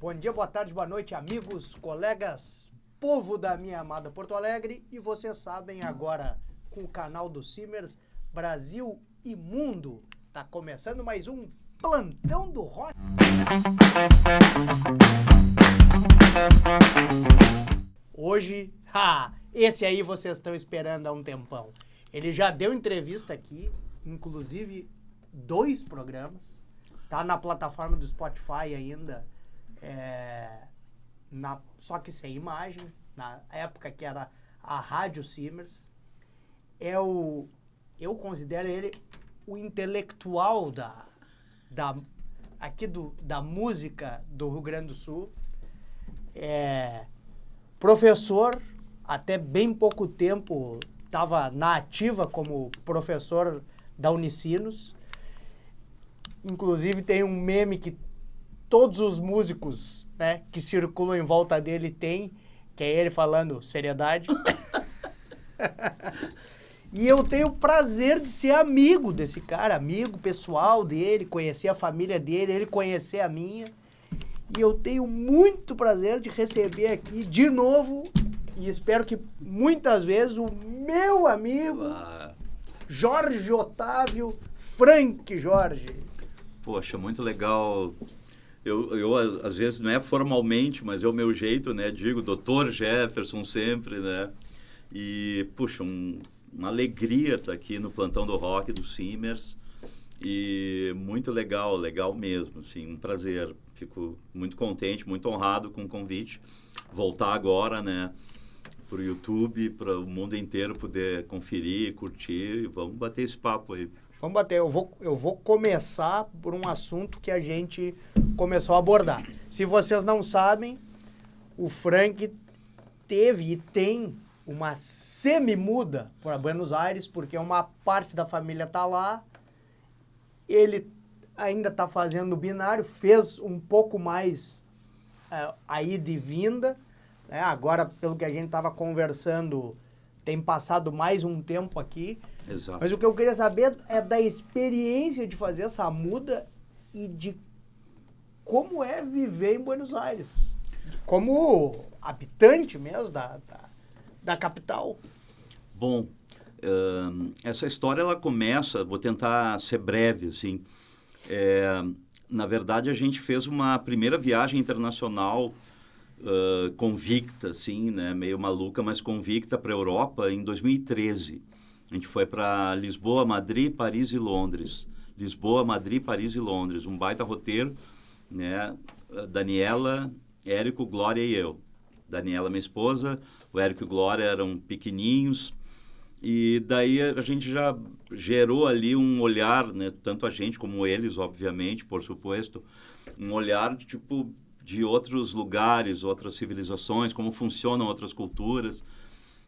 Bom dia, boa tarde, boa noite, amigos, colegas, povo da minha amada Porto Alegre. E vocês sabem, agora com o canal do Simers, Brasil e Mundo, tá começando mais um Plantão do Rock. Hoje, esse aí vocês estão esperando há um tempão. Ele já deu entrevista aqui, inclusive 2 programas. Tá na plataforma do Spotify ainda, só que sem imagem, na época que era a Rádio Simers. Eu considero ele o intelectual da música do Rio Grande do Sul. Professor, até bem pouco tempo estava na ativa como professor da Unicinos. Inclusive tem um meme que todos os músicos, né, que circulam em volta dele têm, que é ele falando seriedade. E eu tenho o prazer de ser amigo desse cara, amigo pessoal dele, conhecer a família dele, ele conhecer a minha. E eu tenho muito prazer de receber aqui de novo, e espero que muitas vezes, o meu amigo Jorge Otávio Frank Jorge. Poxa, muito legal. Eu às vezes, não é formalmente, mas é o meu jeito, né? Digo Dr. Jefferson sempre, né? E, puxa, uma alegria estar aqui no Plantão do Rock do Simers. E muito legal mesmo, assim, um prazer. Fico muito contente, muito honrado com o convite. Voltar agora, né? Para o YouTube, para o mundo inteiro poder conferir, curtir. Vamos bater esse papo aí. Vamos bater. Eu vou começar por um assunto que a gente começou a abordar. Se vocês não sabem, o Frank teve e tem uma semi-muda para Buenos Aires, porque uma parte da família está lá. Ele ainda está fazendo o binário, fez um pouco mais a ida e vinda. Né? Agora, pelo que a gente estava conversando, tem passado mais um tempo aqui. Exato. Mas o que eu queria saber é da experiência de fazer essa muda e de como é viver em Buenos Aires. Como habitante mesmo da capital. Bom, essa história ela começa, vou tentar ser breve, assim. Na verdade, a gente fez uma primeira viagem internacional convicta, assim, né? Meio maluca, mas convicta para a Europa em 2013. A gente foi para Lisboa, Madrid, Paris e Londres. Lisboa, Madrid, Paris e Londres. Um baita roteiro, né? Daniela, Érico, Glória e eu. Daniela, minha esposa, o Érico e Glória eram pequeninhos. E daí a gente já gerou ali um olhar, né? Tanto a gente como eles, obviamente, por suposto, um olhar tipo de outros lugares, outras civilizações, como funcionam outras culturas.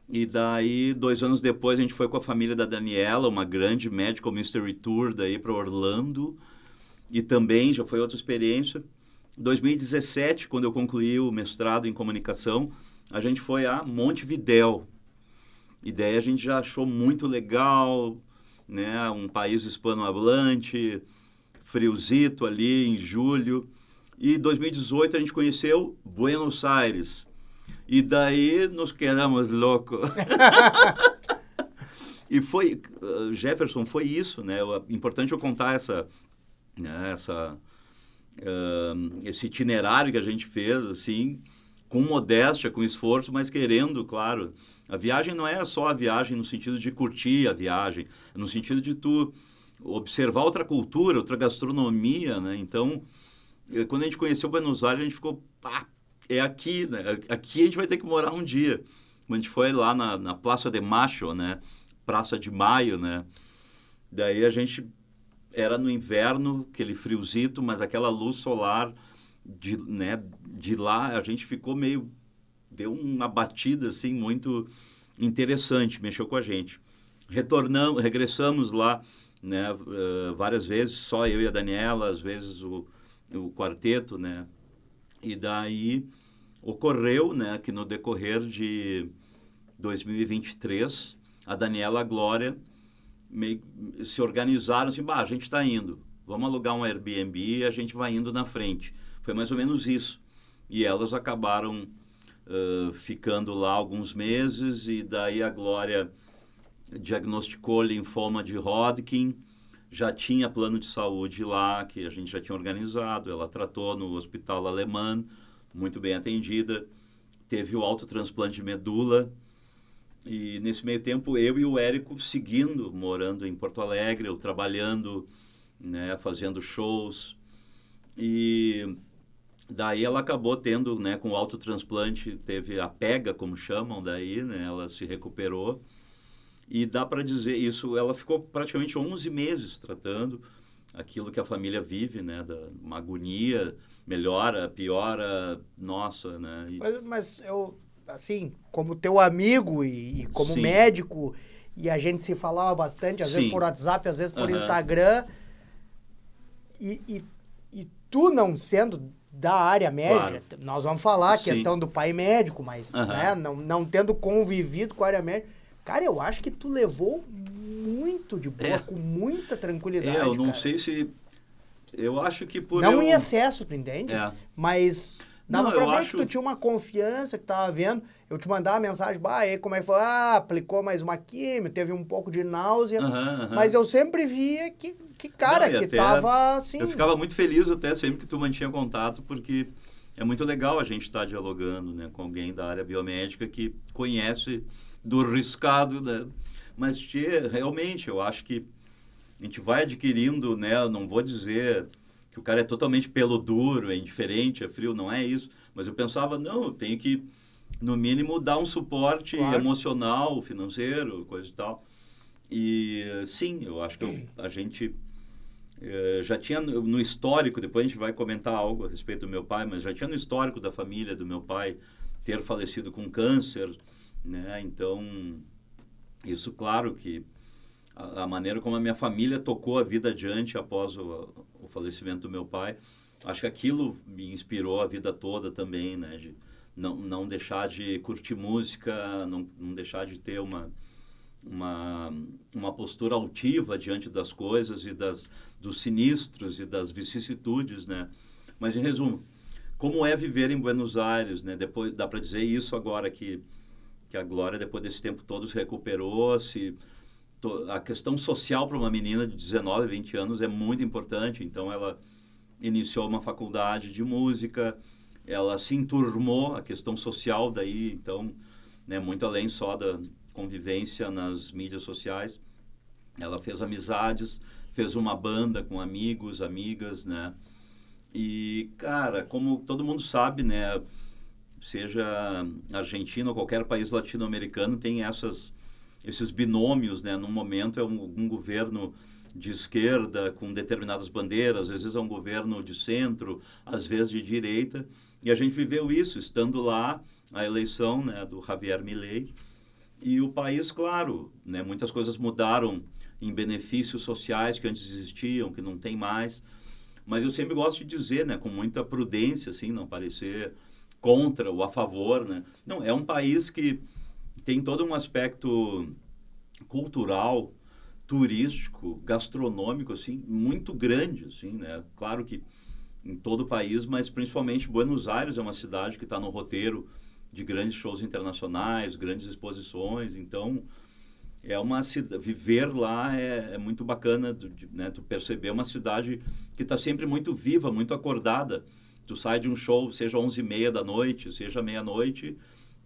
E daí, 2 anos depois, a gente foi com a família da Daniela, uma grande medical mystery tour daí para Orlando. E também já foi outra experiência. Em 2017, quando eu concluí o mestrado em comunicação, a gente foi a Montevidéu. E daí a gente já achou muito legal, né? Um país hispanohablante, friozito ali em julho. E em 2018 a gente conheceu Buenos Aires. E daí nos quedamos loucos. E foi, Jefferson, foi isso, né? Importante eu contar esse itinerário que a gente fez, assim, com modéstia, com esforço, mas querendo, claro. A viagem não é só a viagem no sentido de curtir a viagem, é no sentido de tu observar outra cultura, outra gastronomia, né? Então, quando a gente conheceu Buenos Aires, a gente ficou, é aqui, né? Aqui a gente vai ter que morar um dia. Quando a gente foi lá na Praça de Mayo, né? Praça de Maio, né? Daí a gente era no inverno, aquele friozito, mas aquela luz solar de lá, a gente ficou meio... Deu uma batida, assim, muito interessante, mexeu com a gente. Regressamos lá, né? Várias vezes, só eu e a Daniela, às vezes o quarteto, né? E daí ocorreu, né, que no decorrer de 2023, a Daniela e a Glória se organizaram assim, a gente está indo, vamos alugar um Airbnb e a gente vai indo na frente. Foi mais ou menos isso. e elas acabaram ficando lá alguns meses, e daí a Glória diagnosticou linfoma de Hodgkin, já tinha plano de saúde lá, que a gente já tinha organizado, ela tratou no hospital alemão, muito bem atendida, teve o autotransplante de medula, e nesse meio tempo eu e o Érico seguindo, morando em Porto Alegre, eu trabalhando, né, fazendo shows, e daí ela acabou tendo, né, com o autotransplante, teve a pega, como chamam daí, né, ela se recuperou, e dá para dizer isso, ela ficou praticamente 11 meses tratando aquilo que a família vive, né, uma agonia, melhora, piora, nossa, né. Mas eu, assim, como teu amigo e como Sim. médico, e a gente se falava bastante, às vezes Sim. por WhatsApp, às vezes por Aham. Instagram, e tu não sendo da área médica, Claro. nós vamos falar a Sim. questão do pai médico, mas Aham. né, não tendo convivido com a área médica, cara, eu acho que tu levou muito de boa, com muita tranquilidade, eu não cara. sei se... Eu acho que por Não eu... em excesso, tu entende? É. Mas dava Não, pra eu ver acho- que tu tinha uma confiança, que tava vendo. Eu te mandava uma mensagem, aí como é que foi? Ah, aplicou mais uma químio, teve um pouco de náusea. Aham, aham. Mas eu sempre via que cara, Não, e que até tava assim... Eu ficava muito feliz até sempre que tu mantinha contato, porque é muito legal a gente estar dialogando, né, com alguém da área biomédica que conhece do riscado, né? Mas realmente eu acho que a gente vai adquirindo, né? Eu não vou dizer que o cara é totalmente pelo duro, é indiferente, é frio, não é isso. Mas eu pensava, não, eu tenho que, no mínimo, dar um suporte Claro. emocional, financeiro, coisa e tal. E sim, eu acho que a gente já tinha no histórico, depois a gente vai comentar algo a respeito do meu pai, mas já tinha no histórico da família do meu pai ter falecido com câncer, né? Então, isso, claro que a maneira como a minha família tocou a vida adiante após o falecimento do meu pai, acho que aquilo me inspirou a vida toda também, né? De não deixar de curtir música, não deixar de ter uma postura altiva diante das coisas e dos sinistros e das vicissitudes, né? Mas, em resumo, como é viver em Buenos Aires, né? Depois, dá para dizer isso agora que a Glória, depois desse tempo todo, se recuperou, a questão social para uma menina de 19, 20 anos é muito importante, então ela iniciou uma faculdade de música, ela se enturmou, a questão social daí, então, né, muito além só da convivência nas mídias sociais, ela fez amizades, fez uma banda com amigos, amigas, né, e, cara, como todo mundo sabe, né, seja Argentina ou qualquer país latino-americano, tem esses binômios, né, num momento é um governo de esquerda com determinadas bandeiras, às vezes é um governo de centro, às vezes de direita, e a gente viveu isso, estando lá, a eleição, né, do Javier Milei, e o país, claro, né, muitas coisas mudaram em benefícios sociais que antes existiam, que não tem mais, mas eu sempre gosto de dizer, né, com muita prudência, assim, não parecer contra ou a favor, né, não, é um país que tem todo um aspecto cultural, turístico, gastronômico, assim, muito grande, assim, né, claro que em todo o país, mas principalmente Buenos Aires é uma cidade que está no roteiro de grandes shows internacionais, grandes exposições, então é uma cidade, viver lá é muito bacana, né, tu perceber uma cidade que está sempre muito viva, muito acordada, tu sai de um show, seja 11h30 da noite, seja meia-noite,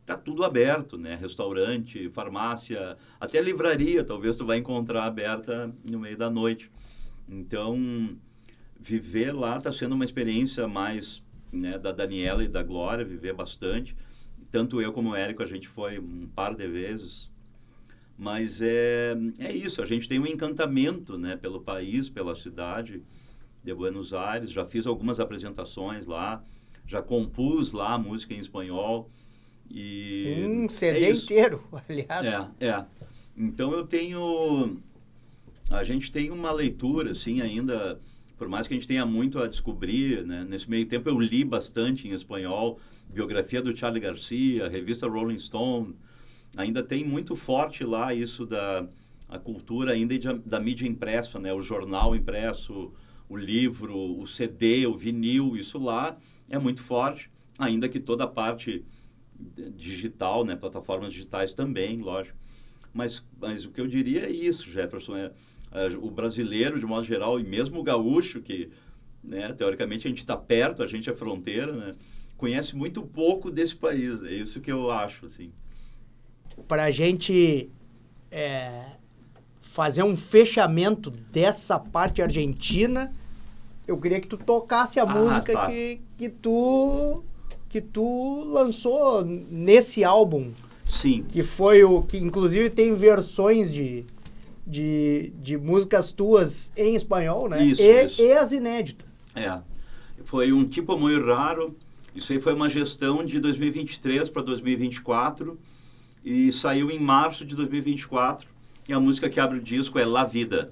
tá tudo aberto, né, restaurante, farmácia, até livraria, talvez tu vai encontrar aberta no meio da noite, então viver lá está sendo uma experiência mais, né, da Daniela e da Glória, viver bastante. Tanto eu como o Érico, a gente foi um par de vezes. Mas é isso, a gente tem um encantamento, né, pelo país, pela cidade de Buenos Aires. Já fiz algumas apresentações lá, já compus lá música em espanhol. E um CD inteiro, aliás. Então a gente tem uma leitura, assim, ainda, por mais que a gente tenha muito a descobrir, né? Nesse meio tempo eu li bastante em espanhol, biografia do Charly Garcia, revista Rolling Stone, ainda tem muito forte lá isso a cultura ainda da mídia impressa, né? O jornal impresso, o livro, o CD, o vinil, isso lá é muito forte. ainda que toda a parte digital, né, plataformas digitais também, lógico. Mas o que eu diria é isso, Jefferson, o brasileiro, de modo geral, e mesmo o gaúcho, que, né, teoricamente a gente está perto, a gente é fronteira, né, conhece muito pouco desse país. É isso que eu acho, assim. Para a gente fazer um fechamento dessa parte argentina, eu queria que tu tocasse a música tá. que tu lançou nesse álbum. Sim. Que foi o que, inclusive, tem versões de músicas tuas em espanhol, né? Isso. E as inéditas. Foi um tipo muito raro. Isso aí foi uma gestão de 2023 para 2024 e saiu em março de 2024. E a música que abre o disco é La Vida.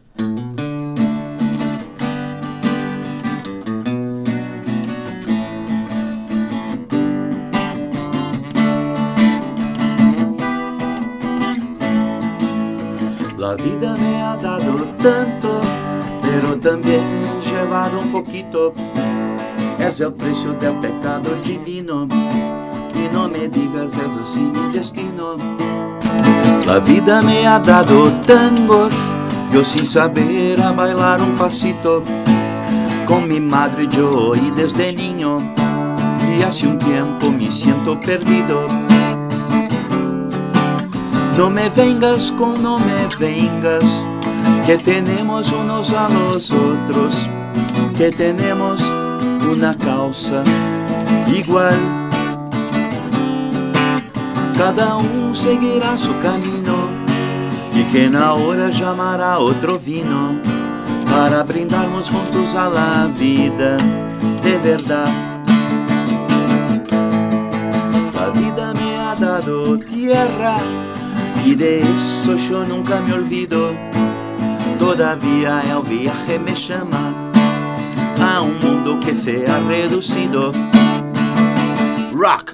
La vida me ha dado tanto, pero también llevado un poquito. Es el precio del pecado divino, y no me digas eso sin mi destino. La vida me ha dado tangos, yo sin saber a bailar un pasito. Con mi madre yo oí desde niño, y hace un tiempo me siento perdido. No me vengas con no me vengas, que tenemos unos a los otros, que tenemos una causa igual. Cada uno seguirá su camino, y quien ahora llamará otro vino, para brindarnos juntos a la vida de verdad. La vida me ha dado tierra, y de eso yo nunca me olvido. Todavía el viaje me llama a un mundo que se ha reducido. Rock.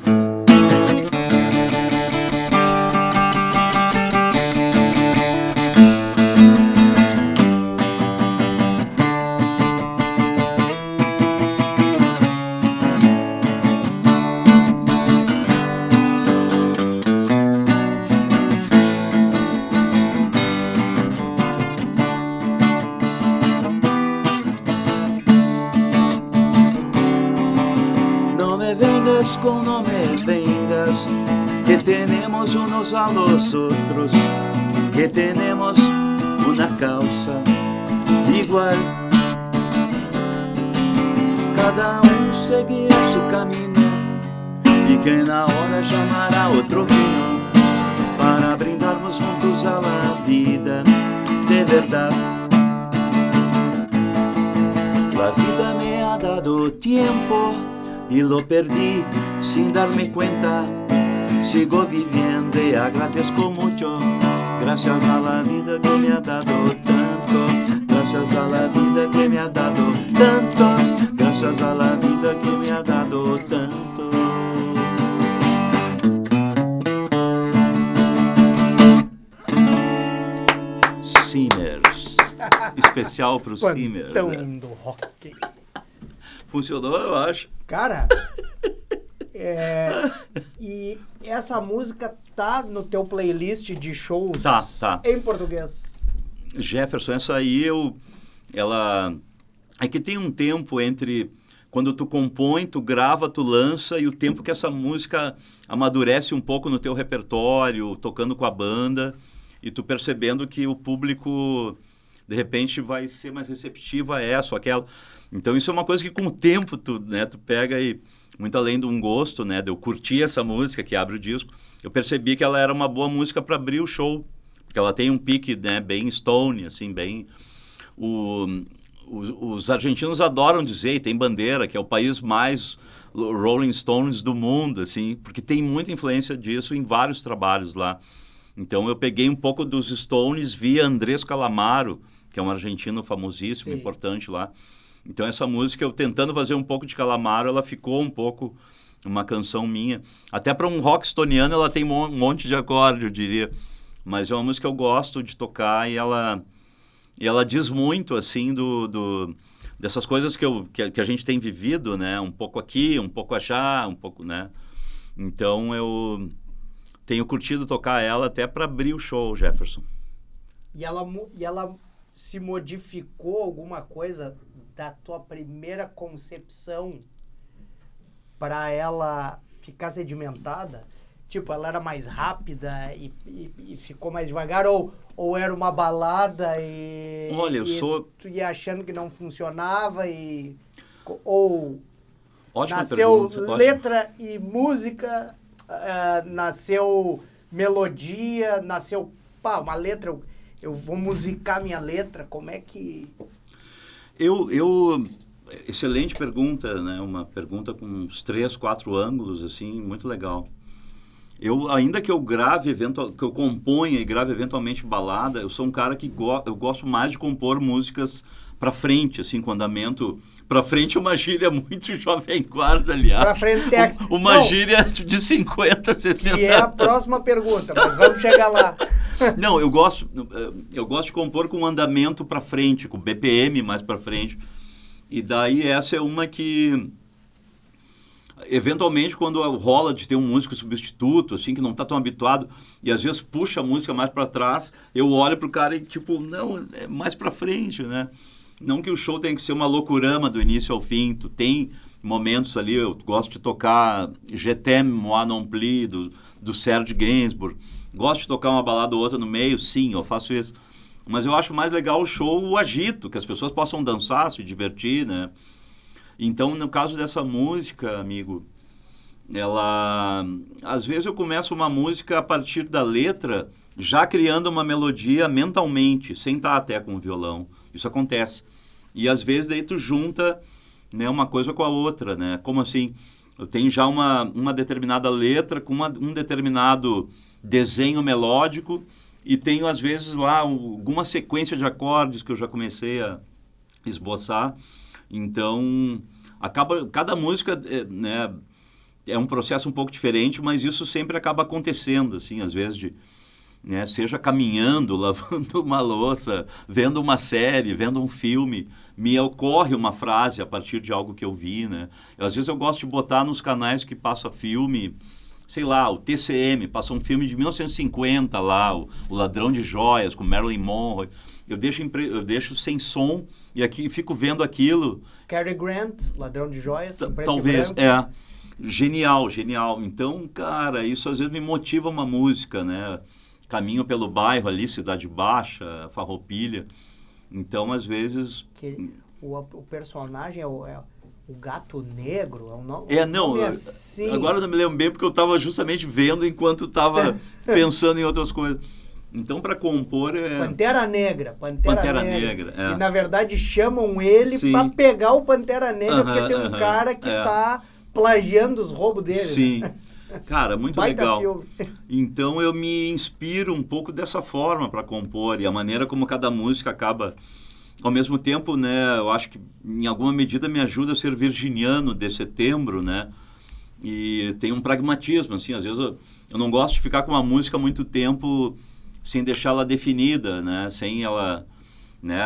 Con no me vengas, que tenemos unos a los otros, que tenemos una causa igual. Cada uno seguirá su camino, y quien ahora llamará otro vino, para brindarnos juntos a la vida de verdad. La vida me ha dado tiempo, y lo perdí sin darme cuenta. Sigo viviendo y agradezco mucho, gracias a la vida que me ha dado tanto, gracias a la vida que me ha dado tanto, gracias a la vida que me ha dado tanto. Simmers, especial pro Simmers. Plantão do rock. Funcionou, eu acho. Cara, e essa música tá no teu playlist de shows Tá. em português? Jefferson, essa aí ela é que tem um tempo entre quando tu compõe, tu grava, tu lança, e o tempo que essa música amadurece um pouco no teu repertório, tocando com a banda, e tu percebendo que o público, de repente, vai ser mais receptivo a essa ou aquela. Então, isso é uma coisa que com o tempo tu pega e, muito além de um gosto, né, de eu curtir essa música que abre o disco, eu percebi que ela era uma boa música para abrir o show, porque ela tem um pique, né, bem Stone, assim, bem... Os argentinos adoram dizer, e tem bandeira, que é o país mais Rolling Stones do mundo, assim, porque tem muita influência disso em vários trabalhos lá. Então, eu peguei um pouco dos Stones via Andrés Calamaro, que é um argentino famosíssimo, importante lá. Então, essa música, eu tentando fazer um pouco de Calamaro, ela ficou um pouco uma canção minha. Até para um rock estoniano, ela tem um monte de acorde, eu diria. Mas é uma música que eu gosto de tocar, e ela diz muito, assim, dessas coisas que a gente tem vivido, né? Um pouco aqui, um pouco achar, um pouco, né? Então eu tenho curtido tocar ela até para abrir o show, Jefferson. E ela se modificou alguma coisa da tua primeira concepção para ela ficar sedimentada? Tipo, ela era mais rápida e ficou mais devagar? Ou era uma balada e... Olha, tu ia achando que não funcionava ou Ótima nasceu pergunta. letra e música, nasceu melodia, nasceu uma letra, eu vou musicar minha letra, como é que... Excelente pergunta, né? Uma pergunta com uns 3, 4 ângulos, assim, muito legal. Ainda que eu grave, que eu componha e grave eventualmente balada, eu sou um cara que eu gosto mais de compor músicas pra frente, assim, com andamento... Pra frente é uma gíria muito jovem guarda, aliás. Pra frente, uma gíria de 50, 60 E é a próxima pergunta, mas vamos chegar lá. Não, eu gosto de compor com andamento pra frente, com BPM mais pra frente. E daí essa é uma que... Eventualmente, quando rola de ter um músico substituto, assim, que não tá tão habituado, e às vezes puxa a música mais para trás, eu olho pro cara e, tipo, não, é mais para frente, né? Não que o show tenha que ser uma loucurama do início ao fim, tu tem momentos ali, eu gosto de tocar Je t'aime, moi non plus, do Serge Gainsbourg, gosto de tocar uma balada ou outra no meio, sim, eu faço isso. Mas eu acho mais legal o show, o agito, que as pessoas possam dançar, se divertir, né? Então, no caso dessa música, amigo, às vezes eu começo uma música a partir da letra, já criando uma melodia mentalmente, sem estar até com o violão. Isso acontece. E às vezes daí tu junta, né, uma coisa com a outra, né? Como assim? Eu tenho já uma determinada letra com um determinado desenho melódico e tenho às vezes lá alguma sequência de acordes que eu já comecei a esboçar. Então, cada música, né, é um processo um pouco diferente, mas isso sempre acaba acontecendo, assim, às vezes, né, seja caminhando, lavando uma louça, vendo uma série, vendo um filme, me ocorre uma frase a partir de algo que eu vi, né? Às vezes eu gosto de botar nos canais que passa filme, sei lá, o TCM, passa um filme de 1950 lá, o Ladrão de Joias, com Marilyn Monroe. Eu deixo sem som e aqui fico vendo aquilo. Cary Grant, Ladrão de Joias, talvez, genial. Então, cara, isso às vezes me motiva uma música, né? Caminho pelo bairro ali, Cidade Baixa, Farroupilha. Então, às vezes... O personagem é o Gato Negro? É um nome, assim. Agora eu não me lembro bem porque eu estava justamente vendo enquanto estava pensando em outras coisas. Então, para compor... Pantera Negra. É. E, na verdade, chamam ele para pegar o Pantera Negra, porque tem um cara que tá plagiando os roubos dele. Sim. Né? Cara, muito Baita legal. Filme. Então, eu me inspiro um pouco dessa forma para compor. E a maneira como cada música acaba... Ao mesmo tempo, né, eu acho que, em alguma medida, me ajuda a ser virginiano de Setembro, né? E tem um pragmatismo, assim. Às vezes, eu não gosto de ficar com uma música há muito tempo... sem deixá-la definida, né? Sem ela, né?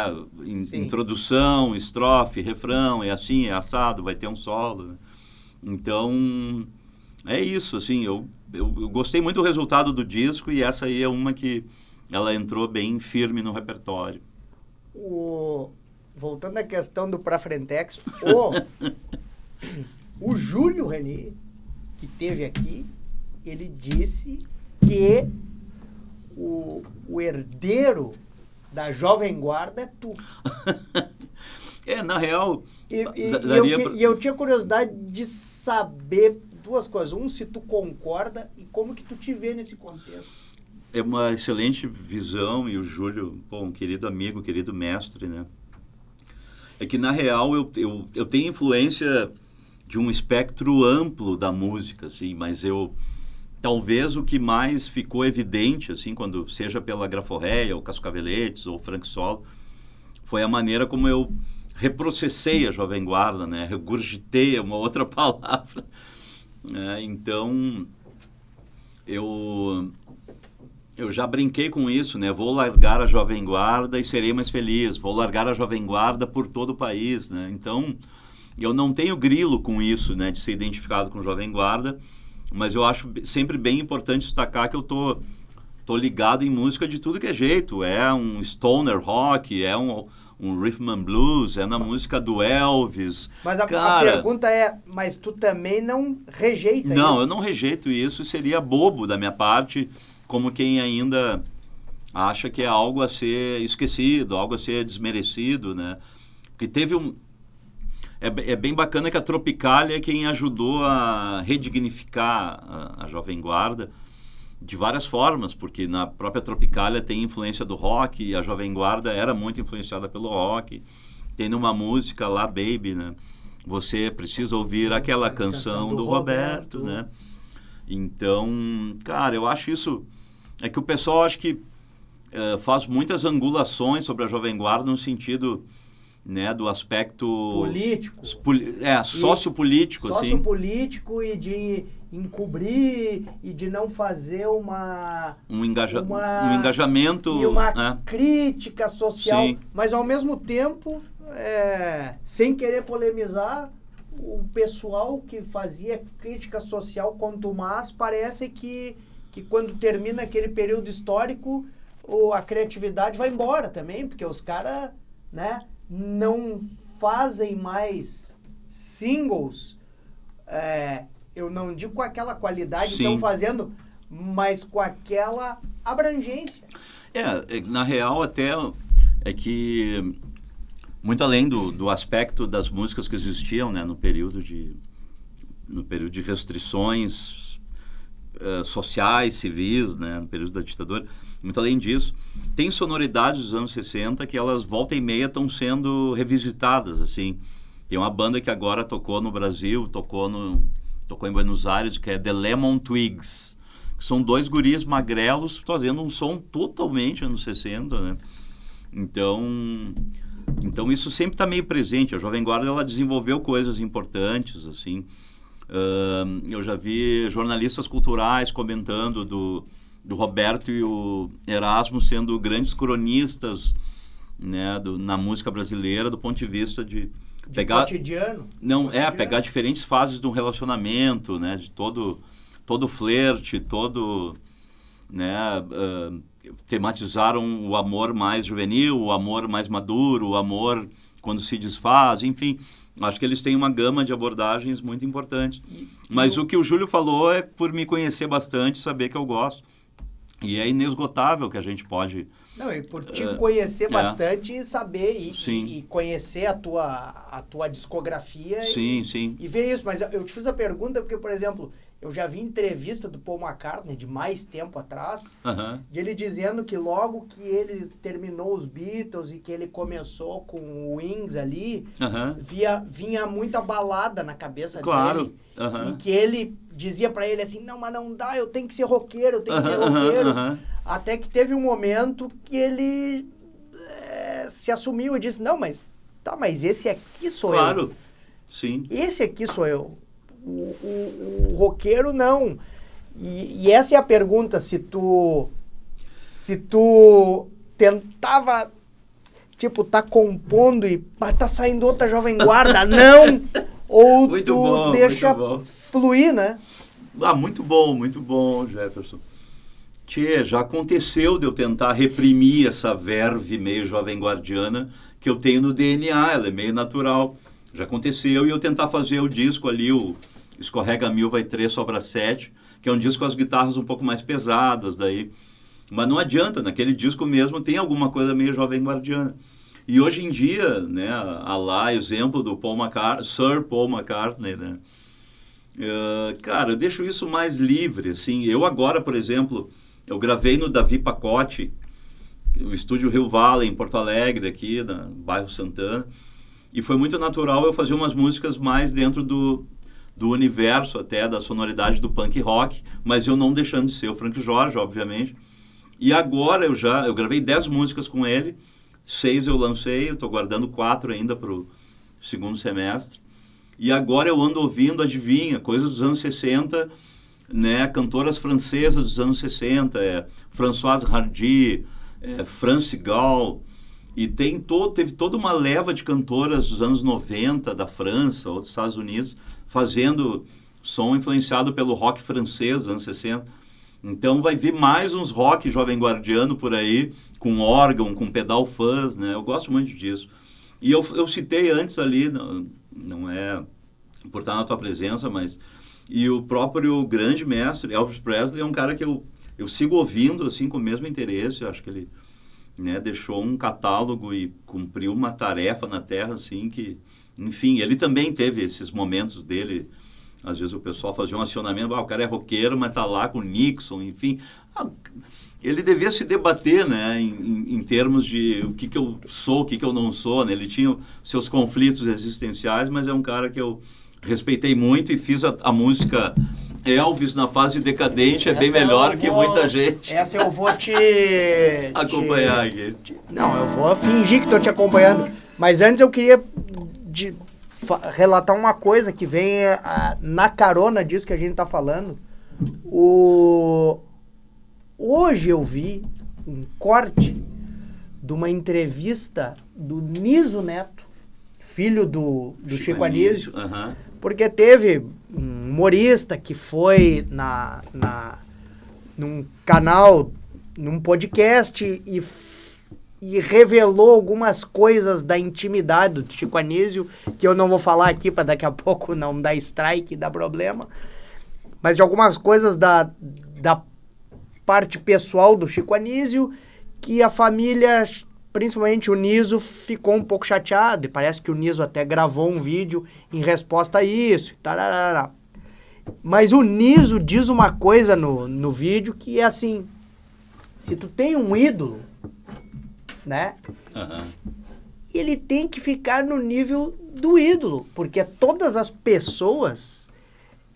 Introdução, estrofe, refrão, é assim, é assado, vai ter um solo. Né? Então, é isso, assim, eu gostei muito do resultado do disco e essa aí é uma que ela entrou bem firme no repertório. Voltando à questão do Pra Frentex, o Júlio Reni, que esteve aqui, ele disse que o herdeiro da Jovem Guarda é tu. Na real... E eu tinha curiosidade de saber duas coisas. Se tu concorda e como que tu te vê nesse contexto. É uma excelente visão e o Júlio, um querido amigo, querido mestre, né? É que, na real, eu tenho influência de um espectro amplo da música, assim, mas talvez o que mais ficou evidente, assim, quando seja pela Graforréia, ou Cascaveletes, ou Frank Solo, foi a maneira como eu reprocessei a Jovem Guarda, né? Regurgitei uma outra palavra. Então, eu já brinquei com isso, né? Vou largar a Jovem Guarda e serei mais feliz. Vou largar a Jovem Guarda por todo o país, né? Então, eu não tenho grilo com isso, né? De ser identificado com Jovem Guarda, mas eu acho sempre bem importante destacar que eu tô ligado em música de tudo que é jeito. É um stoner rock, é um rhythm and blues, é na música do Elvis. Mas a pergunta é, mas tu também não rejeita isso? Não, eu não rejeito isso, seria bobo da minha parte, como quem ainda acha que é algo a ser esquecido, algo a ser desmerecido, né? Porque teve É bem bacana que a Tropicália é quem ajudou a redignificar a Jovem Guarda de várias formas, porque na própria Tropicália tem influência do rock, e a Jovem Guarda era muito influenciada pelo rock. Tem numa música lá, Baby, né? Você precisa ouvir aquela canção do Roberto, né? Então, cara, eu acho isso... É que o pessoal acho que faz muitas angulações sobre a Jovem Guarda no sentido, né, do aspecto... político. Sociopolítico, assim. Sociopolítico e de encobrir e de não fazer um engajamento... E uma crítica social. Sim. Mas, ao mesmo tempo, sem querer polemizar, o pessoal que fazia crítica social contumaz parece que quando termina aquele período histórico, a criatividade vai embora também, porque os caras, né, não fazem mais singles, eu não digo com aquela qualidade que estão fazendo, mas com aquela abrangência. Na real, até é que, muito além do aspecto das músicas que existiam, né, no período de restrições sociais, civis, né, no período da ditadura, muito além disso, tem sonoridades dos anos 60 que elas, volta e meia, estão sendo revisitadas, assim. Tem uma banda que agora tocou no Brasil, tocou em Buenos Aires, que é The Lemon Twigs, que são dois guris magrelos fazendo um som totalmente anos 60, né? Então isso sempre está meio presente. A Jovem Guarda, ela desenvolveu coisas importantes, assim. Eu já vi jornalistas culturais comentando do Roberto e o Erasmo sendo grandes cronistas, né, na música brasileira, do ponto de vista de pegar... cotidiano? Pegar diferentes fases de um relacionamento, né, de todo flerte, né, tematizaram o amor mais juvenil, o amor mais maduro, o amor quando se desfaz, enfim... Acho que eles têm uma gama de abordagens muito importantes. Mas o que o Júlio falou é por me conhecer bastante, saber que eu gosto. E é inesgotável que a gente pode... Não, e por te conhecer bastante e saber e conhecer a tua discografia sim. E ver isso. Mas eu te fiz a pergunta porque, por exemplo, eu já vi entrevista do Paul McCartney de mais tempo atrás, de ele dizendo que logo que ele terminou os Beatles e que ele começou com o Wings ali, vinha muita balada na cabeça dele. E que ele dizia pra ele assim, não, mas não dá, eu tenho que ser roqueiro, Até que teve um momento que ele se assumiu e disse, não, mas esse aqui sou eu. Claro, sim. Esse aqui sou eu. O roqueiro não. E essa é a pergunta, se tu tentava, tipo, tá compondo mas tá saindo outra Jovem Guarda, não! Ou muito tu bom, deixa fluir, né? Muito bom, Jefferson. Tchê, já aconteceu de eu tentar reprimir essa verve meio jovem guardiana que eu tenho no DNA, ela é meio natural. Já aconteceu, e eu tentar fazer o disco ali, o Escorrega Mil Vai 3 Sobra 7, que é um disco com as guitarras um pouco mais pesadas daí. Mas não adianta, naquele disco mesmo tem alguma coisa meio jovem guardiana. E hoje em dia, né, exemplo do Sir Paul McCartney, né? Cara, eu deixo isso mais livre, assim. Eu agora, por exemplo, eu gravei no Davi Pacote, o estúdio Rio Valley, em Porto Alegre, aqui, no bairro Santana. E foi muito natural eu fazer umas músicas mais dentro do universo, até da sonoridade do punk rock, mas eu não deixando de ser o Frank Jorge, obviamente. E agora eu gravei 10 músicas com ele, 6 eu lancei, eu estou guardando 4 ainda para o segundo semestre. E agora eu ando ouvindo, adivinha, coisas dos anos 60, né, cantoras francesas dos anos 60, Françoise Hardy, France Gall, e teve toda uma leva de cantoras dos anos 90 da França ou dos Estados Unidos fazendo som influenciado pelo rock francês dos anos 60. Então vai vir mais uns rock jovem guardiano por aí, com órgão, com pedal fuzz, né? Eu gosto muito disso. E eu citei antes ali, não é por estar na tua presença, mas... E o próprio grande mestre, Elvis Presley, é um cara que eu sigo ouvindo, assim, com o mesmo interesse. Eu acho que ele, né, deixou um catálogo e cumpriu uma tarefa na Terra, assim, que... Enfim, ele também teve esses momentos dele. Às vezes o pessoal fazia um acionamento, o cara é roqueiro, mas tá lá com Nixon, enfim. Ele devia se debater, né, em termos de o que eu sou, o que eu não sou, né? Ele tinha seus conflitos existenciais, mas é um cara que eu respeitei muito e fiz a música Elvis na fase decadente, bem melhor que muita gente. Essa eu vou te... acompanhar aqui. Não, eu vou fingir que estou te acompanhando. Mas antes eu queria relatar uma coisa que vem na carona disso que a gente está falando. Hoje eu vi um corte de uma entrevista do Niso Neto, filho do Chico Anísio, porque teve um humorista que foi num canal, num podcast e revelou algumas coisas da intimidade do Chico Anísio, que eu não vou falar aqui para daqui a pouco não dar strike e dar problema, mas de algumas coisas da parte pessoal do Chico Anísio, que a família, principalmente o Niso, ficou um pouco chateado, e parece que o Niso até gravou um vídeo em resposta a isso, tararara. Mas o Niso diz uma coisa no vídeo que é assim, se tu tem um ídolo, né, ele tem que ficar no nível do ídolo, porque todas as pessoas,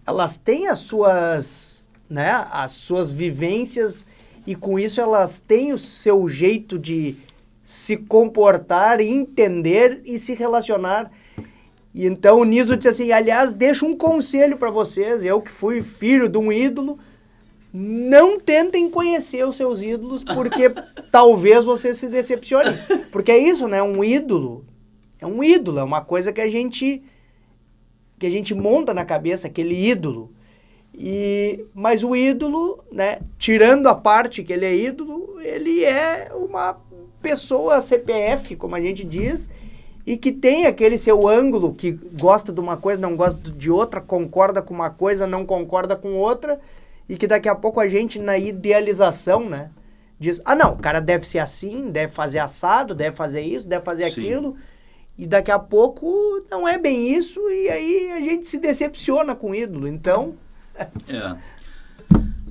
elas têm as suas, né, as suas vivências, e com isso elas têm o seu jeito de se comportar, entender e se relacionar. E então o Niso disse assim, aliás, deixa um conselho para vocês, eu que fui filho de um ídolo, não tentem conhecer os seus ídolos, porque talvez você se decepcione. Porque é isso, né? Um ídolo é uma coisa que a gente monta na cabeça, aquele ídolo. Mas o ídolo, né, tirando a parte que ele é ídolo, ele é uma pessoa CPF, como a gente diz, e que tem aquele seu ângulo, que gosta de uma coisa, não gosta de outra, concorda com uma coisa, não concorda com outra, e que daqui a pouco a gente, na idealização, né, diz, não, o cara deve ser assim, deve fazer assado, deve fazer isso, deve fazer aquilo, e daqui a pouco não é bem isso, e aí a gente se decepciona com o ídolo, então...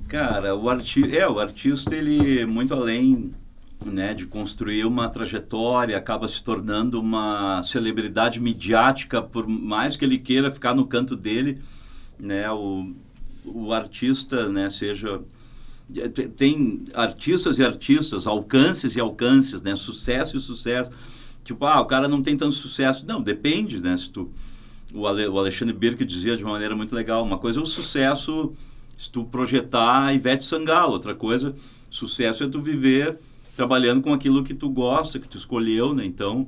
Cara, o artista, ele, muito além, né, de construir uma trajetória, acaba se tornando uma celebridade midiática, por mais que ele queira ficar no canto dele, né, o artista, né, tem artistas e artistas, alcances e alcances, né, sucesso e sucesso, tipo, o cara não tem tanto sucesso, não, depende, né, o Alexandre Birk dizia de uma maneira muito legal, uma coisa é o sucesso se tu projetar a Ivete Sangalo, outra coisa, sucesso é tu viver trabalhando com aquilo que tu gosta, que tu escolheu, né? Então,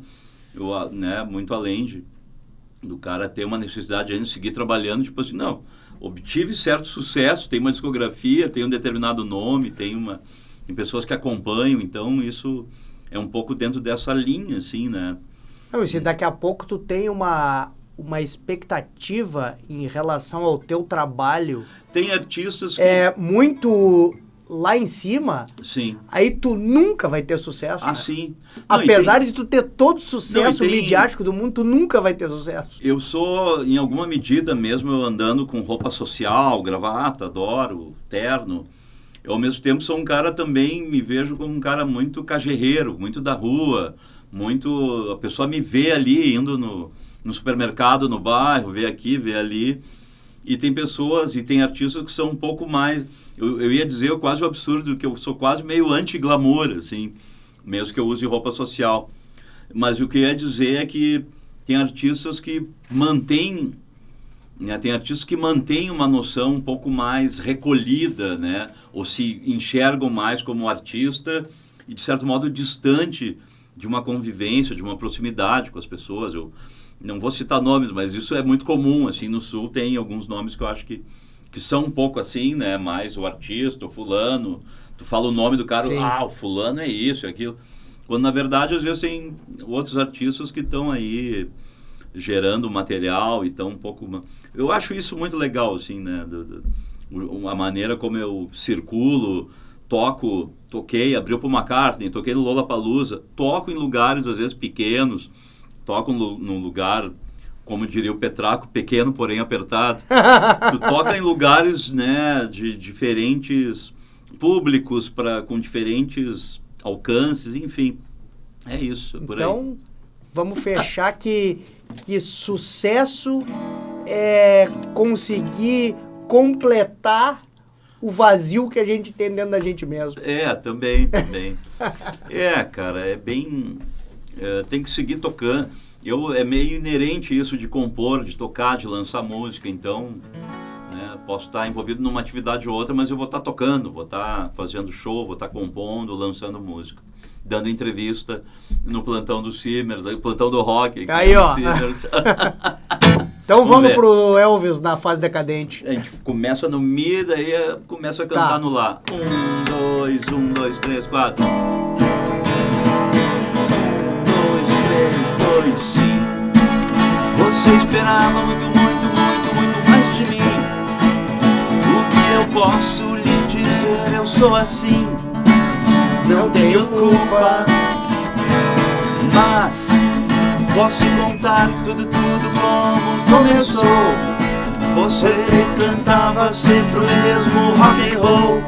né, muito além do cara ter uma necessidade de seguir trabalhando, tipo assim, não, obtive certo sucesso, tem uma discografia, tem um determinado nome, tem pessoas que acompanham, então isso é um pouco dentro dessa linha, assim, né? Não, e se daqui a pouco tu tem uma expectativa em relação ao teu trabalho... Tem artistas que... muito lá em cima, sim, aí tu nunca vai ter sucesso. Né? Sim. Não, apesar de tu ter todo o sucesso midiático do mundo, tu nunca vai ter sucesso. Eu sou, em alguma medida, mesmo eu andando com roupa social, gravata, adoro, terno, eu ao mesmo tempo sou um cara também, me vejo como um cara muito cajerreiro, muito da rua, a pessoa me vê ali, indo no supermercado, no bairro, vê aqui, vê ali, e tem pessoas e tem artistas que são um pouco mais, eu ia dizer quase o absurdo, que eu sou quase meio anti-glamour, assim, mesmo que eu use roupa social, mas o que eu ia dizer é que tem artistas que mantêm né? Tem artistas que mantêm uma noção um pouco mais recolhida, né? Ou se enxergam mais como artista e, de certo modo, distante de uma convivência, de uma proximidade com as pessoas. Eu não vou citar nomes, mas isso é muito comum, assim, no Sul tem alguns nomes que eu acho que são um pouco assim, né? Mais o artista, o fulano, tu fala o nome do cara, o fulano é isso, é aquilo. Quando, na verdade, às vezes tem outros artistas que estão aí gerando material e estão um pouco... Eu acho isso muito legal, assim, né? A maneira como eu circulo, toquei, abriu para o McCartney, toquei no Lollapalooza, toco em lugares, às vezes, pequenos, toco num lugar, como diria o Petraco, pequeno, porém apertado. Tu toca em lugares, né, de diferentes públicos, com diferentes alcances, enfim. É isso, por aí. Então, vamos fechar que sucesso é conseguir completar o vazio que a gente tem dentro da gente mesmo. Também. Cara, é bem... tem que seguir tocando. É meio inerente isso de compor, de tocar, de lançar música, então... né, posso estar envolvido numa atividade ou outra, mas eu vou estar tocando, vou estar fazendo show, vou estar compondo, lançando música. Dando entrevista no plantão do Simmers, o plantão do rock. Aí, ó. Então vamos pro Elvis na fase decadente. A gente começa no Mi, daí começa a cantar no Lá. 1, 2, 3, 4. 1, 2, 3, 2, sim. Você esperava muito mais de mim. O que eu posso lhe dizer? Eu sou assim. Não tenho culpa, mas posso contar tudo como começou. Vocês cantavam sempre o mesmo rock and roll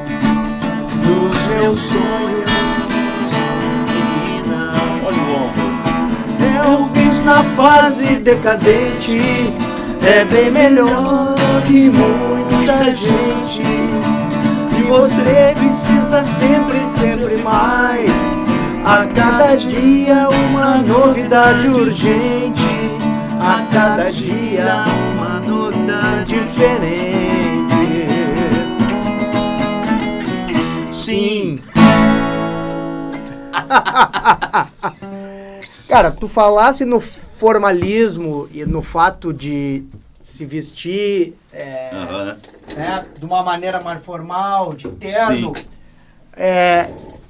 nos meus sonhos, menina. Olha o ombro. Eu fiz na fase decadente, é bem melhor que muita gente. E você precisa sempre mais. A cada dia uma novidade urgente. A cada dia uma novidade diferente. Sim. Cara, tu falasse no formalismo e no fato de se vestir... né, de uma maneira mais formal, de terno.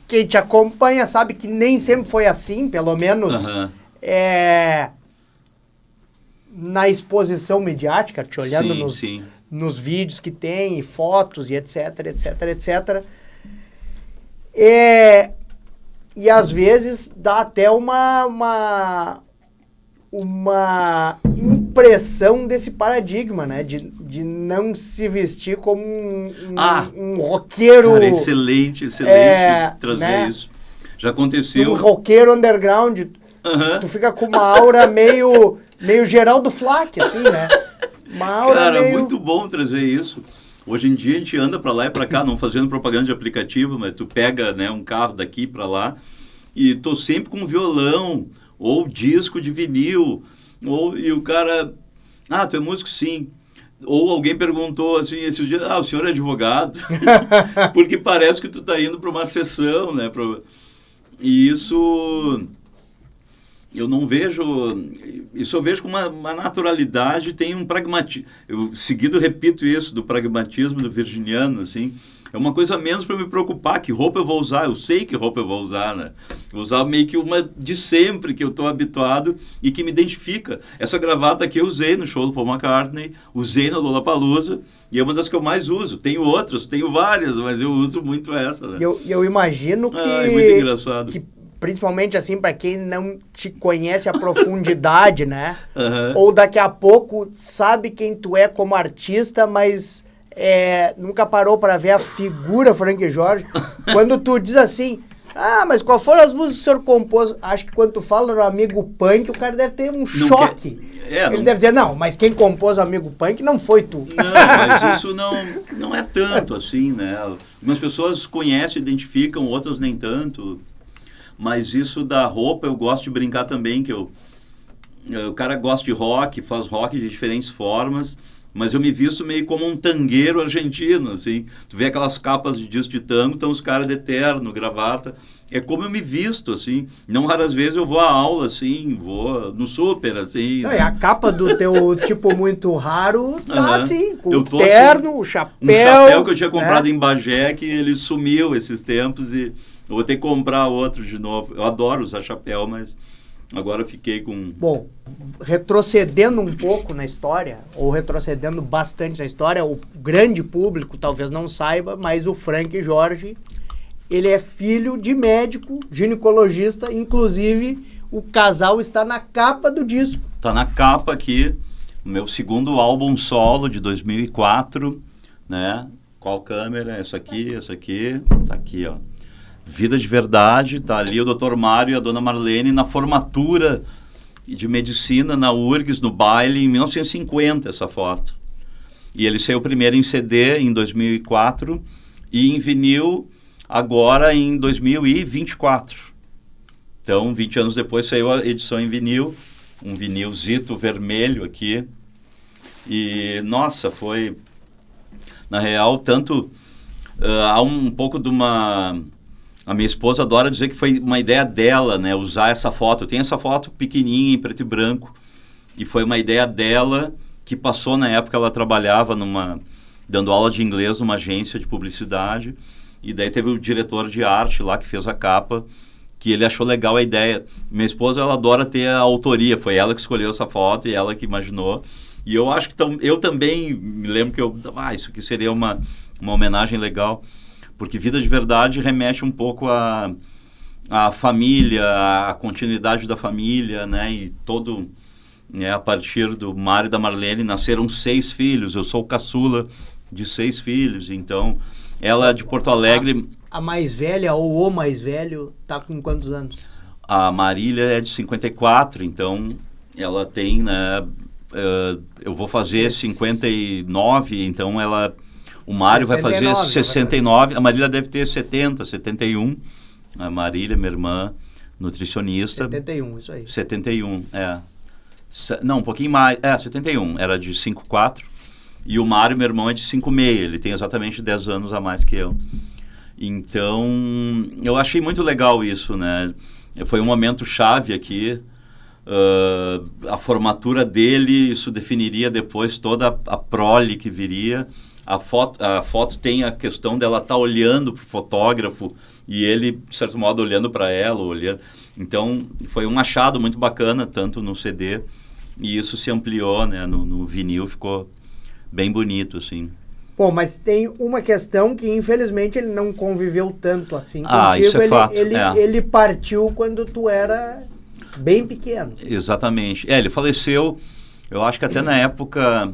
Quem te acompanha sabe que nem sempre foi assim, pelo menos na exposição mediática, te olhando nos vídeos que tem, e fotos, e etc. E às vezes dá até uma impressão desse paradigma, né? De não se vestir como um roqueiro... Cara, excelente trazer, né? Isso. Já aconteceu. Um roqueiro underground. Tu fica com uma aura meio Geraldo Flack, assim, né? Uma aura cara, muito bom trazer isso. Hoje em dia a gente anda pra lá e pra cá, não fazendo propaganda de aplicativo, mas tu pega, né, um carro daqui pra lá e tô sempre com violão ou disco de vinil, e o cara, tu é músico? Sim. Ou alguém perguntou assim, esse dia, o senhor é advogado? Porque parece que tu tá indo para uma sessão, né? E isso eu não vejo, isso eu vejo com uma naturalidade, tem um pragmatismo. Eu seguido repito isso, do pragmatismo do virginiano, assim. É uma coisa menos para me preocupar, que roupa eu vou usar, eu sei que roupa eu vou usar, né? Vou usar meio que uma de sempre, que eu estou habituado e que me identifica. Essa gravata aqui eu usei no show do Paul McCartney, usei no Lollapalooza, e é uma das que eu mais uso. Tenho outras, tenho várias, mas eu uso muito essa, né? Eu imagino que... é muito engraçado. Que, principalmente assim, para quem não te conhece a profundidade, né? Ou daqui a pouco sabe quem tu é como artista, mas... nunca parou para ver a figura Frank Jorge. Quando tu diz assim, mas qual foram as músicas que o senhor compôs? Acho que quando tu fala do Amigo Punk, o cara deve ter um choque. Ele deve dizer, não, mas quem compôs o Amigo Punk não foi tu. Não, mas isso não é tanto assim, né? Algumas pessoas conhecem, identificam, outras nem tanto. Mas isso da roupa, eu gosto de brincar também, que o cara gosta de rock, faz rock de diferentes formas. mas eu me visto meio como um tangueiro argentino, assim. Tu vê aquelas capas de disco de tango, estão os caras de terno, gravata. É como eu me visto, assim. Não raras vezes eu vou à aula, assim, vou no super, assim. Não, e a capa do teu tipo muito raro tá assim, com eu o tô, terno, assim, o chapéu. Um chapéu que eu tinha comprado em Bagé, que ele sumiu esses tempos e eu vou ter que comprar outro de novo. Eu adoro usar chapéu, mas agora eu fiquei com... Bom, retrocedendo um pouco na história, ou retrocedendo bastante na história, o grande público talvez não saiba, mas o Frank Jorge, ele é filho de médico, ginecologista, inclusive o casal está na capa do disco. Está na capa aqui, o meu segundo álbum solo de 2004, né? Qual câmera? Essa aqui, tá aqui, ó. Vida de Verdade, tá ali o Dr. Mário e a Dona Marlene na formatura de medicina na URGS, no baile, em 1950, essa foto. E ele saiu primeiro em CD em 2004 e em vinil agora em 2024. Então, 20 anos depois saiu a edição em vinil, um vinilzito vermelho aqui. E, nossa, foi, na real, tanto... há um pouco de uma... A minha esposa adora dizer que foi uma ideia dela, né? Usar essa foto. Eu tenho essa foto pequenininha, em preto e branco. E foi uma ideia dela que passou na época, ela trabalhava dando aula de inglês numa agência de publicidade. E daí teve o diretor de arte lá que fez a capa, que ele achou legal a ideia. Minha esposa, ela adora ter a autoria. Foi ela que escolheu essa foto e ela que imaginou. E eu acho que eu também me lembro que isso aqui seria uma homenagem legal. Porque Vida de Verdade remete um pouco à família, à continuidade da família, né? E todo, né, a partir do Mário e da Marlene, nasceram 6 filhos. Eu sou o caçula de 6 filhos. Então, ela de Porto Alegre... A mais velha ou o mais velho tá com quantos anos? A Marília é de 54, então ela tem, né? Eu vou fazer 59, então ela... O Mário 69, vai fazer 69, a Marília deve ter 70, 71. A Marília, minha irmã, nutricionista. 71, isso aí. 71, não, um pouquinho mais. 71, era de 54. E o Mário, meu irmão, é de 56. Ele tem exatamente 10 anos a mais que eu. Então, eu achei muito legal isso, né? Foi um momento chave aqui. A formatura dele, isso definiria depois toda a prole que viria. A foto tem a questão dela estar olhando para o fotógrafo e ele, de certo modo, olhando para ela, olhando. Então, foi um achado muito bacana, tanto no CD, e isso se ampliou, né? No vinil ficou bem bonito, assim. Bom, mas tem uma questão que, infelizmente, ele não conviveu tanto assim contigo. Isso é fato. Ele partiu quando tu era bem pequeno. Exatamente. Ele faleceu, eu acho que até na época...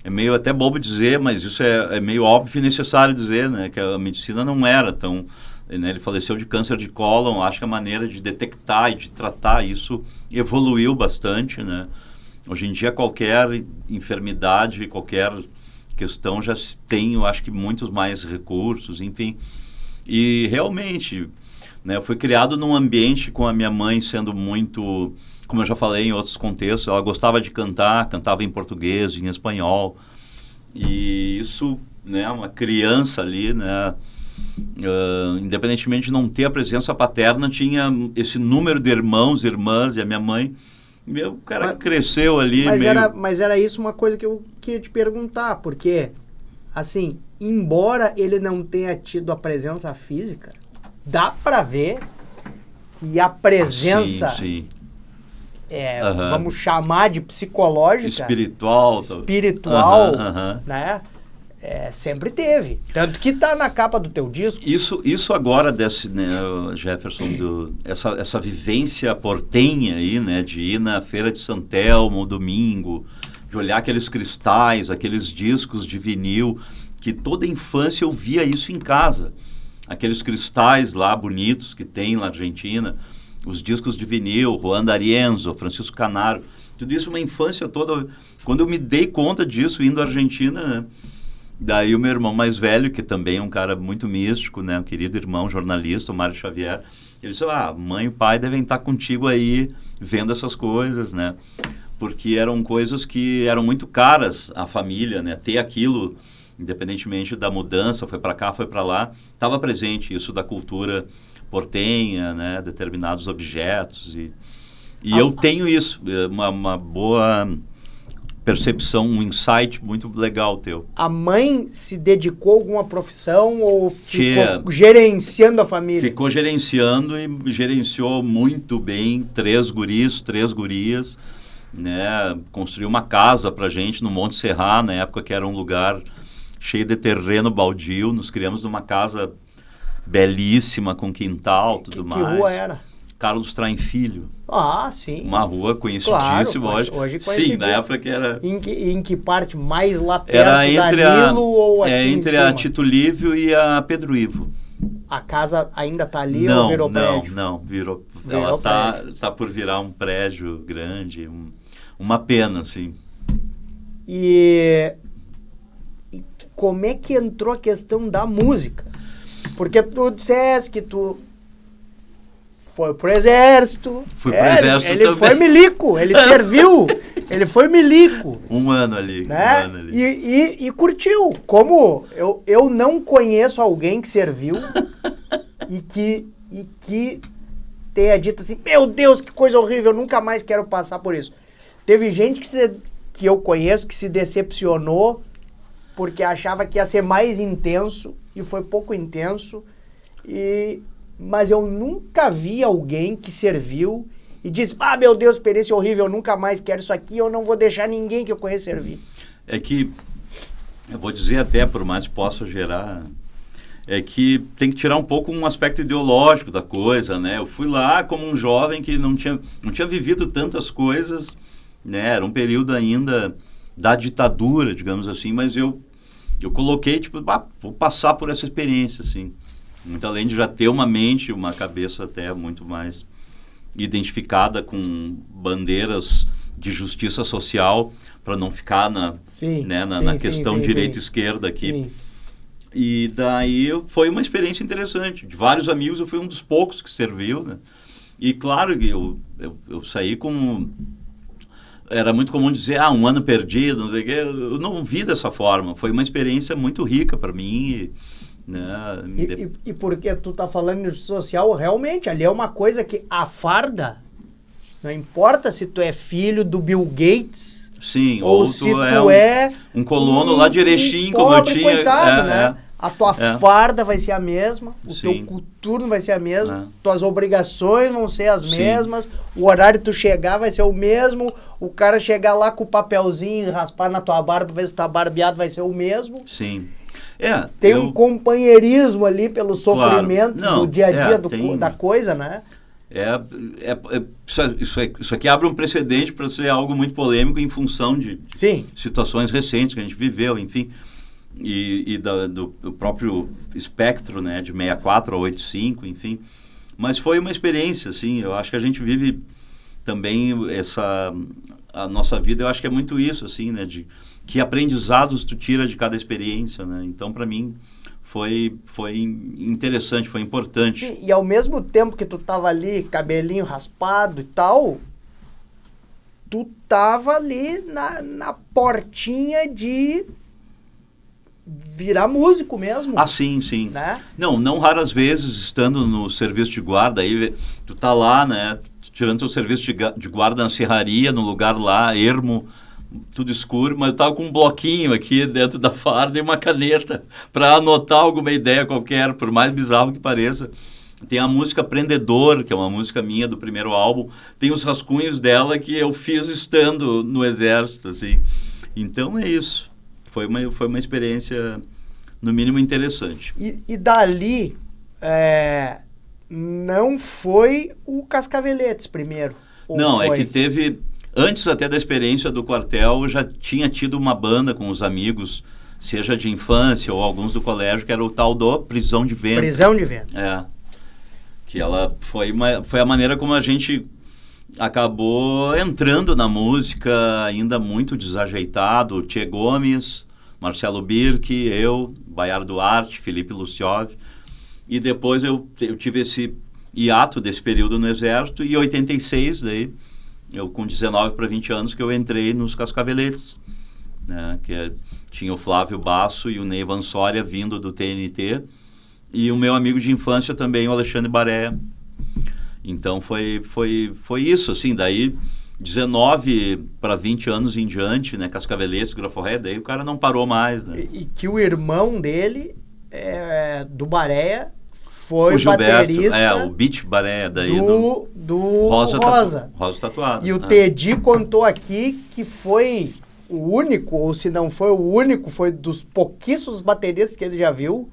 É meio até bobo dizer, mas isso é meio óbvio e necessário dizer, né? Que a medicina não era tão... Né? Ele faleceu de câncer de cólon, acho que a maneira de detectar e de tratar isso evoluiu bastante, né? Hoje em dia qualquer enfermidade, qualquer questão já tem, eu acho que muitos mais recursos, enfim. E realmente, né? Eu fui criado num ambiente com a minha mãe sendo muito... Como eu já falei em outros contextos, ela gostava de cantar, cantava em português, em espanhol. E isso, né, uma criança ali, né, independentemente de não ter a presença paterna, tinha esse número de irmãos, irmãs, e a minha mãe, o cara cresceu ali. Mas era isso uma coisa que eu queria te perguntar, porque, assim, embora ele não tenha tido a presença física, dá para ver que a presença... Sim. Vamos chamar de psicológica, espiritual, né? Sempre teve. Tanto que tá na capa do teu disco. Isso agora desse, né, Jefferson, essa vivência portenha aí, né? De ir na Feira de Santelmo, domingo, de olhar aqueles cristais, aqueles discos de vinil, que toda a infância eu via isso em casa. Aqueles cristais lá bonitos que tem na Argentina, os discos de vinil, Juan D'Arienzo, Francisco Canaro, tudo isso uma infância toda. Quando eu me dei conta disso, indo à Argentina, né? Daí o meu irmão mais velho, que também é um cara muito místico, né? Um querido irmão, jornalista, o Mário Xavier, ele disse, mãe e pai devem estar contigo aí, vendo essas coisas, né? porque eram coisas que eram muito caras à família, né? Ter aquilo, independentemente da mudança, foi para cá, foi para lá, estava presente isso da cultura portenha, né? Determinados objetos e eu tenho isso, uma boa percepção, um insight muito legal teu. A mãe se dedicou a alguma profissão ou ficou gerenciando a família? Ficou gerenciando e gerenciou muito bem 3 guris, 3 gurias, né? Construiu uma casa pra gente no Monte Serra, na época que era um lugar cheio de terreno baldio. Nos criamos numa casa belíssima, com quintal, tudo mais. Que rua era? Carlos Traem Filho. Ah, sim. Uma rua conhecidíssima, claro, hoje sim, na época que era... Em que parte? Mais lá perto era entre da Nilo ou aqui em entre cima? a Tito Lívio e a Pedro Ivo. A casa ainda tá ali ou virou prédio? Não, virou ela tá por virar um prédio grande, uma pena, assim. E como é que entrou a questão da música? Porque tu disseste que tu foi pro exército. Fui pro exército ele também. Foi milico, ele serviu, ele foi milico. Um ano ali. E curtiu. Como eu não conheço alguém que serviu e que tenha dito assim, meu Deus, que coisa horrível, eu nunca mais quero passar por isso. Teve gente que eu conheço que se decepcionou porque achava que ia ser mais intenso e foi pouco intenso. Mas eu nunca vi alguém que serviu e disse, meu Deus, experiência horrível, eu nunca mais quero isso aqui, eu não vou deixar ninguém que eu conheço servir. É que, eu vou dizer até, por mais que possa gerar, é que tem que tirar um pouco um aspecto ideológico da coisa, né? Eu fui lá como um jovem que não tinha vivido tantas coisas, né? Era um período ainda da ditadura, digamos assim, mas eu coloquei, tipo, vou passar por essa experiência, assim. Muito além de já ter uma mente, uma cabeça até muito mais identificada com bandeiras de justiça social, para não ficar na questão direita-esquerda aqui. Sim. E daí foi uma experiência interessante. De vários amigos, eu fui um dos poucos que serviu, né? E claro que eu saí com... Era muito comum dizer, um ano perdido, não sei o quê. Eu não vi dessa forma. Foi uma experiência muito rica para mim. E porque tu tá falando de social, realmente, ali é uma coisa que a farda, não importa se tu é filho do Bill Gates, sim, ou se tu é um colono lá de Erechim, como eu tinha. Coitado, né? A tua farda vai ser a mesma, o teu coturno vai ser a mesma, tuas obrigações vão ser as mesmas, o horário de tu chegar vai ser o mesmo, o cara chegar lá com o papelzinho e raspar na tua barba, ver se tu tá barbeado, vai ser o mesmo. Sim. Tem um companheirismo ali pelo sofrimento do dia a dia da coisa, né? Isso aqui abre um precedente para ser algo muito polêmico em função de situações recentes que a gente viveu, enfim, e do próprio espectro, né, de 64 a 85, enfim. Mas foi uma experiência, assim, eu acho que a gente vive também a nossa vida, eu acho que é muito isso, assim, né, de que aprendizados tu tira de cada experiência, né? Então, para mim, foi interessante, foi importante. Sim, e ao mesmo tempo que tu tava ali, cabelinho raspado e tal, tu tava ali na portinha de virar músico mesmo. Sim. Né? Não raras vezes, estando no serviço de guarda, aí tu tá lá, né? Tirando teu serviço de guarda na serraria, no lugar lá, ermo, tudo escuro, mas eu tava com um bloquinho aqui dentro da farda e uma caneta para anotar alguma ideia qualquer, por mais bizarro que pareça. Tem a música Prendedor, que é uma música minha do primeiro álbum, tem os rascunhos dela que eu fiz estando no exército, assim. Então é isso. Foi uma experiência, no mínimo, interessante. E dali, não foi o Cascaveletes primeiro? Não, é que teve... Antes até da experiência do quartel, eu já tinha tido uma banda com os amigos, seja de infância ou alguns do colégio, que era o tal do Prisão de Vento. Prisão de Vento. Que ela foi a maneira como a gente acabou entrando na música, ainda muito desajeitado. Tchê Gomes, Marcelo Birk, eu, Baiar Duarte, Felipe Luciov. E depois eu tive esse hiato desse período no Exército, e em 86 daí eu com 19 para 20 anos que eu entrei nos Cascaveletes, né? Tinha o Flávio Basso e o Ney Vansória vindo do TNT, e o meu amigo de infância também, o Alexandre Baré. Então foi isso, assim, daí 19 para 20 anos em diante, né, Cascaveletes, Graforré, daí o cara não parou mais, né? E que o irmão dele, do Baréia, foi o Gilberto, baterista o Beat Baréia, daí do Rosa. Rosa Tatuado. E o Tedi contou aqui que foi o único, ou se não foi o único, foi dos pouquíssimos bateristas que ele já viu,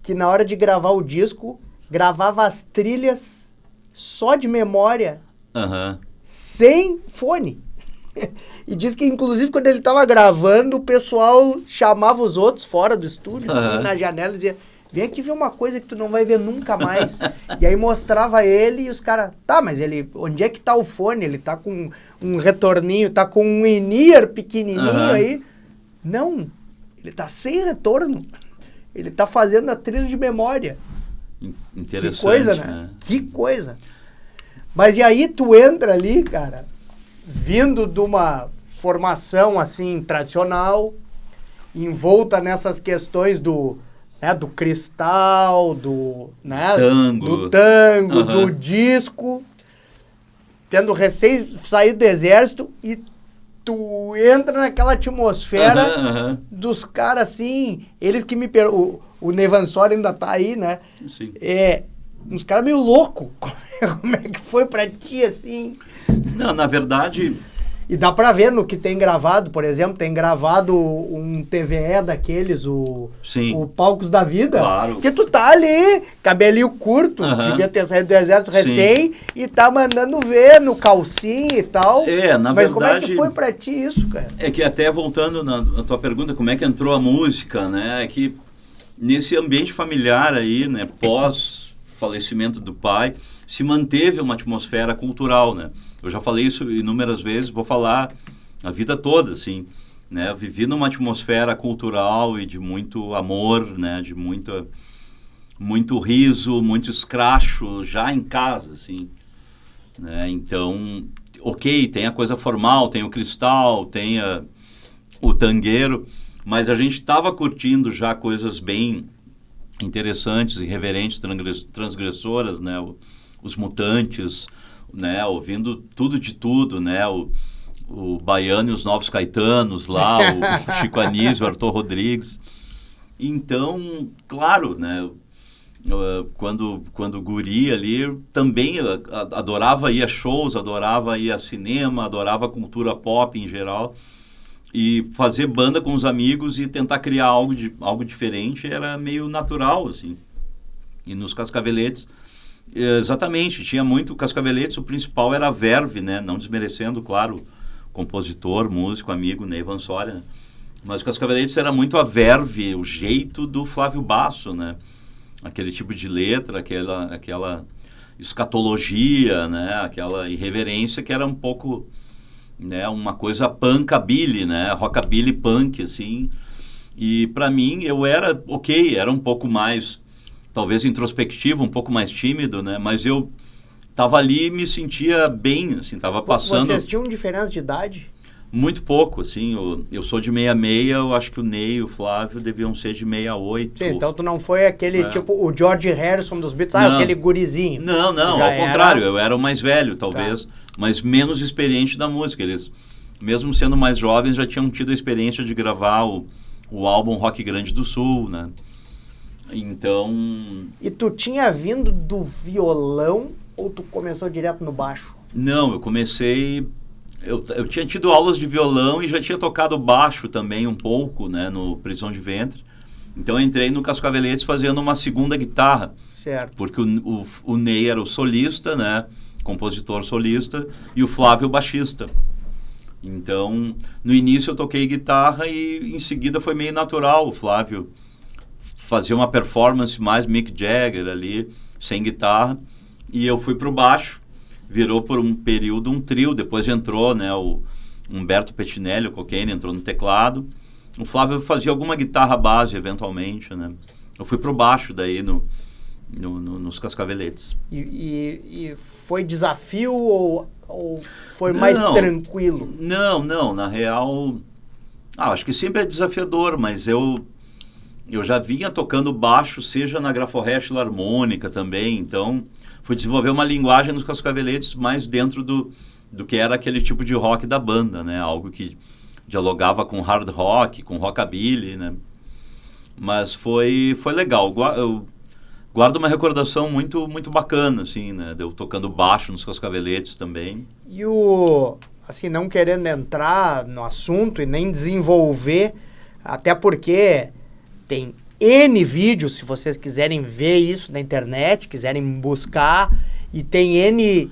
que na hora de gravar o disco, gravava as trilhas só de memória, sem fone. E diz que, inclusive, quando ele estava gravando, o pessoal chamava os outros fora do estúdio, assim, na janela, e dizia: vem aqui ver uma coisa que tu não vai ver nunca mais. E aí mostrava ele e os caras: tá, mas onde é que tá o fone? Ele tá com um retorninho, tá com um in-ear pequenininho aí. Não, ele tá sem retorno. Ele tá fazendo a trilha de memória. Interessante, que coisa, né? Que coisa. Mas e aí tu entra ali, cara, vindo de uma formação assim tradicional, envolta nessas questões do cristal, do tango, do disco, tendo recém saído do exército, e tu entra naquela atmosfera dos caras assim, eles que me o Ney Vansória ainda tá aí, né? Sim. Uns caras meio loucos. Como é que foi pra ti, assim? Não, na verdade... E dá pra ver no que tem gravado, por exemplo, tem gravado um TVE daqueles, o Palcos da Vida. Claro. Que tu tá ali, cabelinho curto, devia ter saído do exército recém, e tá mandando ver no calcinho e tal. Na Mas verdade... como é que foi pra ti isso, cara? É que até voltando na tua pergunta, como é que entrou a música, né? É que nesse ambiente familiar aí, né, pós-falecimento do pai, se manteve uma atmosfera cultural, né? Eu já falei isso inúmeras vezes, vou falar a vida toda, assim, né? Eu vivi numa atmosfera cultural e de muito amor, né? De muito riso, muito escracho já em casa, assim, né? Então, tem a coisa formal, tem o cristal, tem o tangueiro, mas a gente estava curtindo já coisas bem interessantes, irreverentes, transgressoras, né? Os Mutantes, né? Ouvindo tudo de tudo, né? O Baiano e os Novos Caetanos lá, o Chico Anísio, o Arthur Rodrigues. Então, claro, né? Quando guri ali, também adorava ir a shows, adorava ir a cinema, adorava cultura pop em geral. E fazer banda com os amigos e tentar criar algo diferente era meio natural, assim. E nos Cascaveletes, exatamente, tinha muito Cascaveletes, o principal era a verve, né? Não desmerecendo, claro, compositor, músico, amigo, Ney Vansória, né? Mas o Cascaveletes era muito a verve, o jeito do Flávio Basso, né? Aquele tipo de letra, aquela escatologia, né? Aquela irreverência que era um pouco, né, uma coisa punkabilly, né? Rockabilly punk, assim. E para mim, eu era um pouco mais, talvez introspectivo, um pouco mais tímido, né? Mas eu tava ali e me sentia bem, assim, tava passando... Vocês tinham diferença de idade? Muito pouco, assim, eu sou de 66, eu acho que o Ney e o Flávio deviam ser de 68. Sim, então tu não foi aquele, tipo, o George Harrison dos Beatles, aquele gurizinho. Não, ao contrário, eu era o mais velho, talvez, mas menos experiente da música. Eles, mesmo sendo mais jovens, já tinham tido a experiência de gravar o álbum Rock Grande do Sul, né? Então... E tu tinha vindo do violão ou tu começou direto no baixo? Não, eu comecei... Eu tinha tido aulas de violão e já tinha tocado baixo também um pouco, né, no Prisão de Ventre. Então eu entrei no Cascaveletes fazendo uma segunda guitarra. Certo. Porque o Ney era o solista, né, compositor solista, e o Flávio o baixista. Então, no início eu toquei guitarra e em seguida foi meio natural. O Flávio fazia uma performance mais Mick Jagger ali, sem guitarra, e eu fui pro baixo. Virou por um período um trio, depois entrou, né, o Humberto Pettinelli, o Cocaine, entrou no teclado. O Flávio fazia alguma guitarra base, eventualmente, né. Eu fui pro baixo daí nos Cascaveletes. E foi desafio ou Ou foi mais tranquilo? Não, na real... acho que sempre é desafiador, mas eu já vinha tocando baixo, seja na Graforrest Harmônica também, então fui desenvolver uma linguagem nos Cascaveletes mais dentro do que era aquele tipo de rock da banda, né? Algo que dialogava com hard rock, com rockabilly, né? Mas foi legal. Eu guardo uma recordação muito, muito bacana, assim, né? De eu tocando baixo nos Cascaveletes também. E assim, não querendo entrar no assunto e nem desenvolver, até porque tem N vídeos, se vocês quiserem ver isso na internet, quiserem buscar, e tem N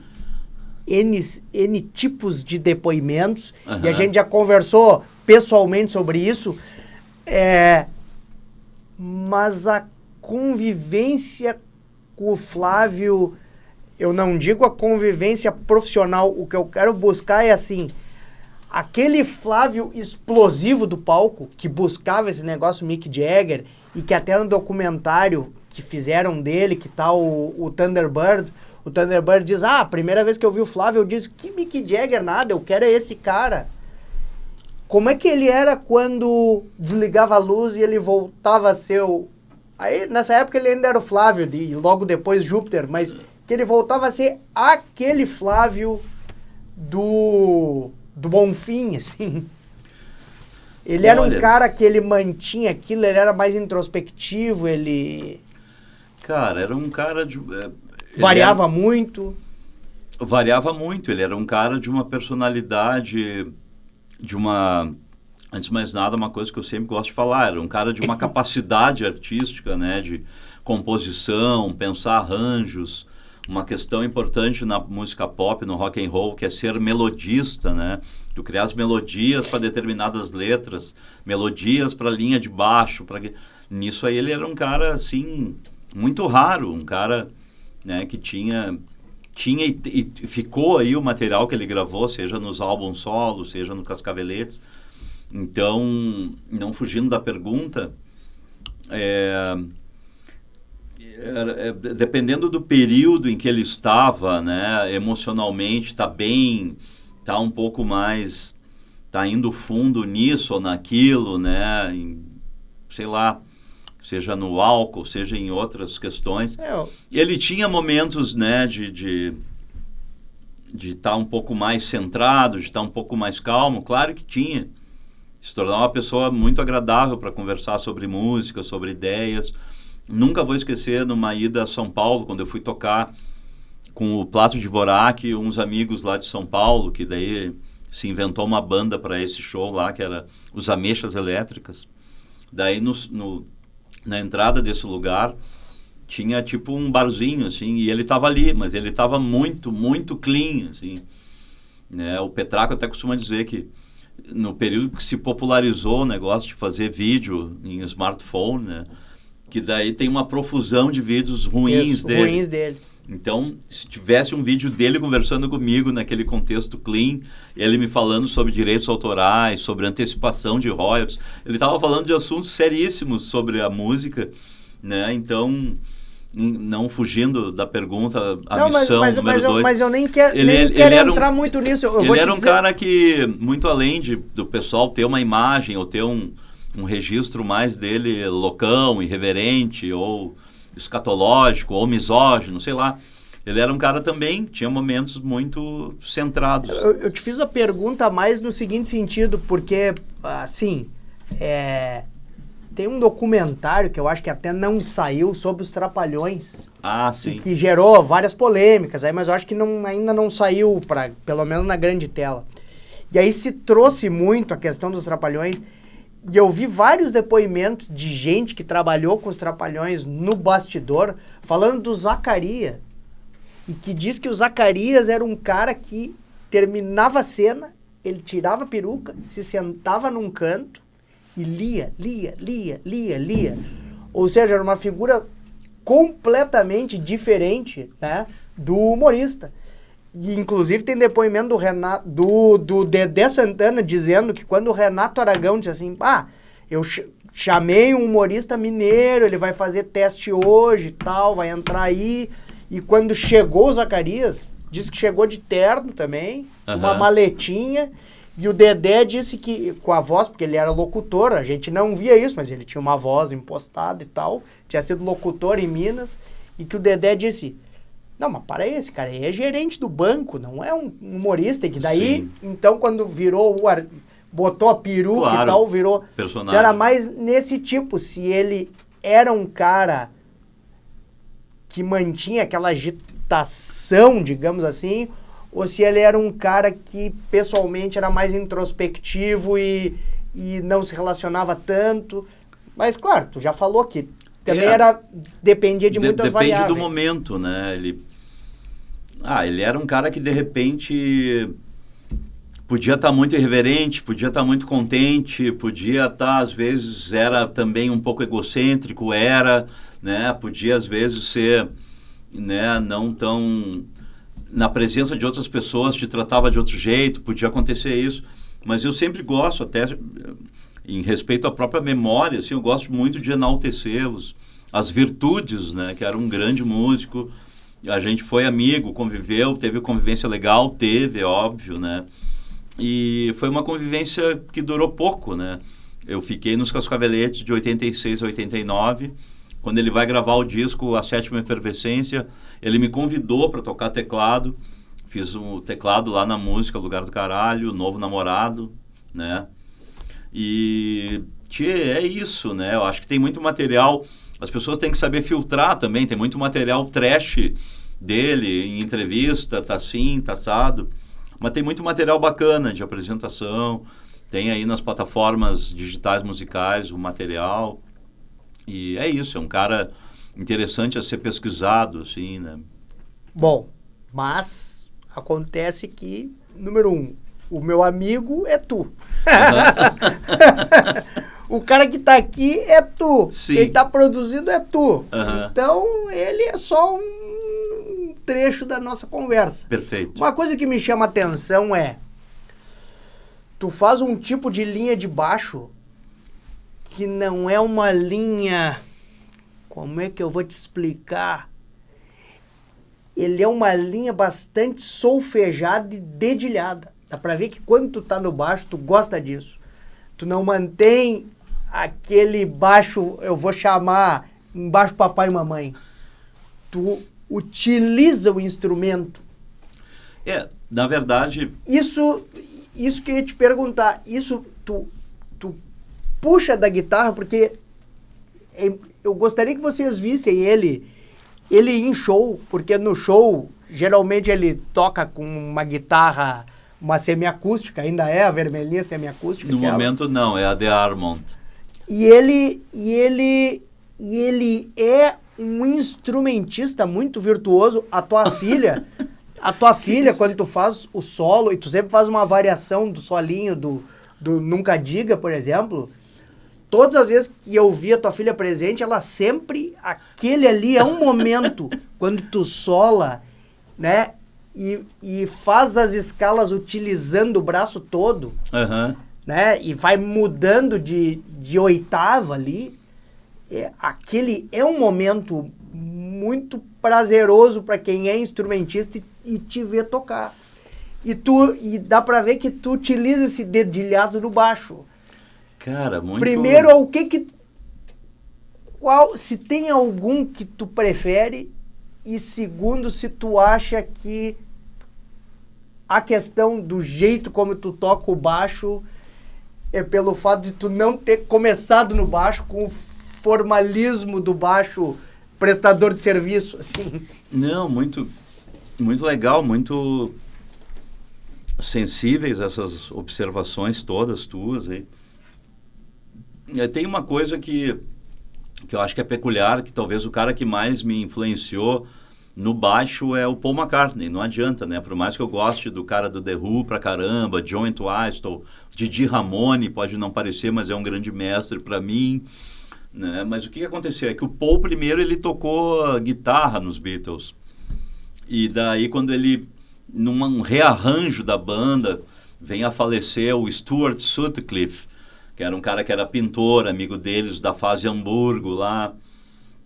tipos de depoimentos, e a gente já conversou pessoalmente sobre isso, mas a convivência com o Flávio, eu não digo a convivência profissional, o que eu quero buscar é assim, aquele Flávio explosivo do palco, que buscava esse negócio Mick Jagger, e que até no documentário que fizeram dele, que tá o Thunderbird, o Thunderbird diz, a primeira vez que eu vi o Flávio, eu disse, que Mick Jagger nada, eu quero é esse cara. Como é que ele era quando desligava a luz e ele voltava a ser o... Aí, nessa época, ele ainda era o Flávio, e logo depois Júpiter, mas que ele voltava a ser aquele Flávio do Bonfim, assim. Ele era um cara que ele mantinha aquilo, ele era mais introspectivo, ele... Cara, era um cara de... Variava muito. Variava muito, ele era um cara de uma personalidade, antes de mais nada, uma coisa que eu sempre gosto de falar, era um cara de uma capacidade artística, né, de composição, pensar arranjos, uma questão importante na música pop, no rock and roll, que é ser melodista, né, tu criar as melodias para determinadas letras, melodias para linha de baixo, nisso aí ele era um cara, assim, muito raro, um cara, né, que tinha e ficou aí o material que ele gravou, seja nos álbuns solo, seja no Cascaveletes. Então, não fugindo da pergunta, dependendo do período em que ele estava, né, emocionalmente, está um pouco mais, está indo fundo nisso ou naquilo, né, sei lá, seja no álcool, seja em outras questões. Ele tinha momentos, né, de estar um pouco mais centrado, de estar um pouco mais calmo, claro que tinha. Se tornar uma pessoa muito agradável para conversar sobre música, sobre ideias. Nunca vou esquecer numa ida a São Paulo, quando eu fui tocar com o Plato de Dvorak, uns amigos lá de São Paulo, que daí se inventou uma banda para esse show lá, que era os Ameixas Elétricas. Daí na entrada desse lugar tinha tipo um barzinho, assim, e ele estava ali, mas ele estava muito, muito clean, assim, né? O Petraco até costuma dizer que no período que se popularizou o negócio de fazer vídeo em smartphone, né? Que daí tem uma profusão de vídeos ruins dele. Então, se tivesse um vídeo dele conversando comigo naquele contexto clean, ele me falando sobre direitos autorais, sobre antecipação de royalties, ele estava falando de assuntos seríssimos sobre a música, né? Então, não fugindo da pergunta, missão número 2. Mas eu nem quero entrar muito nisso. Ele era um cara que, muito além do pessoal ter uma imagem ou ter um registro mais dele loucão, irreverente, ou escatológico, ou misógino, sei lá. Ele era um cara também, tinha momentos muito centrados. Eu te fiz a pergunta mais no seguinte sentido, porque, assim, tem um documentário que eu acho que até não saiu sobre os Trapalhões. Sim. Que gerou várias polêmicas, aí, mas eu acho que ainda não saiu, pelo menos na grande tela. E aí se trouxe muito a questão dos Trapalhões. E eu vi vários depoimentos de gente que trabalhou com os Trapalhões no bastidor, falando do Zacarias. E que diz que o Zacarias era um cara que terminava a cena, ele tirava a peruca, se sentava num canto e lia. Ou seja, era uma figura completamente diferente, né, do humorista. E, inclusive, tem depoimento do Dedé Santana dizendo que quando o Renato Aragão disse assim, eu chamei um humorista mineiro, ele vai fazer teste hoje e tal, vai entrar aí. E quando chegou o Zacarias, disse que chegou de terno também, Aham. uma maletinha, e o Dedé disse que, com a voz, porque ele era locutor, a gente não via isso, mas ele tinha uma voz impostada e tal, tinha sido locutor em Minas, e que o Dedé disse, não, mas para aí, esse cara aí é gerente do banco, não é um humorista, e que daí, Sim. então, quando virou botou a peruca Claro, e tal, virou... personagem. Então, era mais nesse tipo, se ele era um cara que mantinha aquela agitação, digamos assim, ou se ele era um cara que pessoalmente era mais introspectivo e não se relacionava tanto. Mas, claro, tu já falou que também dependia de muitas variáveis. Depende do momento, né? Ele era um cara que, de repente, podia estar muito irreverente, podia estar muito contente, podia estar, às vezes, era também um pouco egocêntrico, né? Podia, às vezes, ser, né, não tão... Na presença de outras pessoas, te tratava de outro jeito, podia acontecer isso. Mas eu sempre gosto, até em respeito à própria memória, assim, eu gosto muito de enaltecê-los. As virtudes, né? Que era um grande músico. A gente foi amigo, conviveu, teve convivência legal, é óbvio, né? E foi uma convivência que durou pouco, né? Eu fiquei nos Cascaveletes de 86 a 89. Quando ele vai gravar o disco A Sétima Efervescência, ele me convidou para tocar teclado. Fiz um teclado lá na música Lugar do Caralho, Novo Namorado, né? E é isso, né? Eu acho que tem muito material. As pessoas têm que saber filtrar também. Tem muito material trash dele em entrevista, tá assim, tá assado. Mas tem muito material bacana de apresentação. Tem aí nas plataformas digitais musicais o material. E é isso, é um cara interessante a ser pesquisado, assim, né? Bom, mas acontece que, número 1, o meu amigo é tu. O cara que tá aqui é tu. Sim. Quem tá produzindo é tu. Uhum. Então, ele é só um trecho da nossa conversa. Perfeito. Uma coisa que me chama a atenção é, tu faz um tipo de linha de baixo que não é uma linha... Como é que eu vou te explicar? Ele é uma linha bastante solfejada e dedilhada. Dá pra ver que quando tu tá no baixo, tu gosta disso. Tu não mantém aquele baixo, eu vou chamar, um baixo papai e mamãe. Tu utiliza o instrumento. Na verdade... Isso que eu ia te perguntar. Isso tu puxa da guitarra, porque eu gostaria que vocês vissem ele em show, porque no show, geralmente ele toca com uma guitarra, uma semiacústica, ainda é a vermelhinha semiacústica. No momento não, é a The Armond. E ele é um instrumentista muito virtuoso. A tua filha, quando tu faz o solo, e tu sempre faz uma variação do solinho do Nunca Diga, por exemplo, todas as vezes que eu vi a tua filha presente, ela sempre, aquele ali é um momento, quando tu sola, né, e faz as escalas utilizando o braço todo, né, e vai mudando de oitava ali, aquele é um momento muito prazeroso para quem é instrumentista e te ver tocar. E dá pra ver que tu utiliza esse dedilhado no baixo. Cara, muito... Primeiro, se tem algum que tu prefere, e segundo, se tu acha que a questão do jeito como tu toca o baixo é pelo fato de tu não ter começado no baixo com o formalismo do baixo prestador de serviço, assim. Não, muito, muito legal, muito sensíveis essas observações todas tuas aí. Tem uma coisa que eu acho que é peculiar, que talvez o cara que mais me influenciou no baixo é o Paul McCartney, não adianta, né? Por mais que eu goste do cara do The Who pra caramba, John Entwistle, Didi Ramone, pode não parecer, mas é um grande mestre para mim, né? Mas o que aconteceu é que o Paul primeiro ele tocou guitarra nos Beatles, e daí quando ele, num rearranjo da banda, vem a falecer o Stuart Sutcliffe, que era um cara que era pintor, amigo deles da fase Hamburgo lá,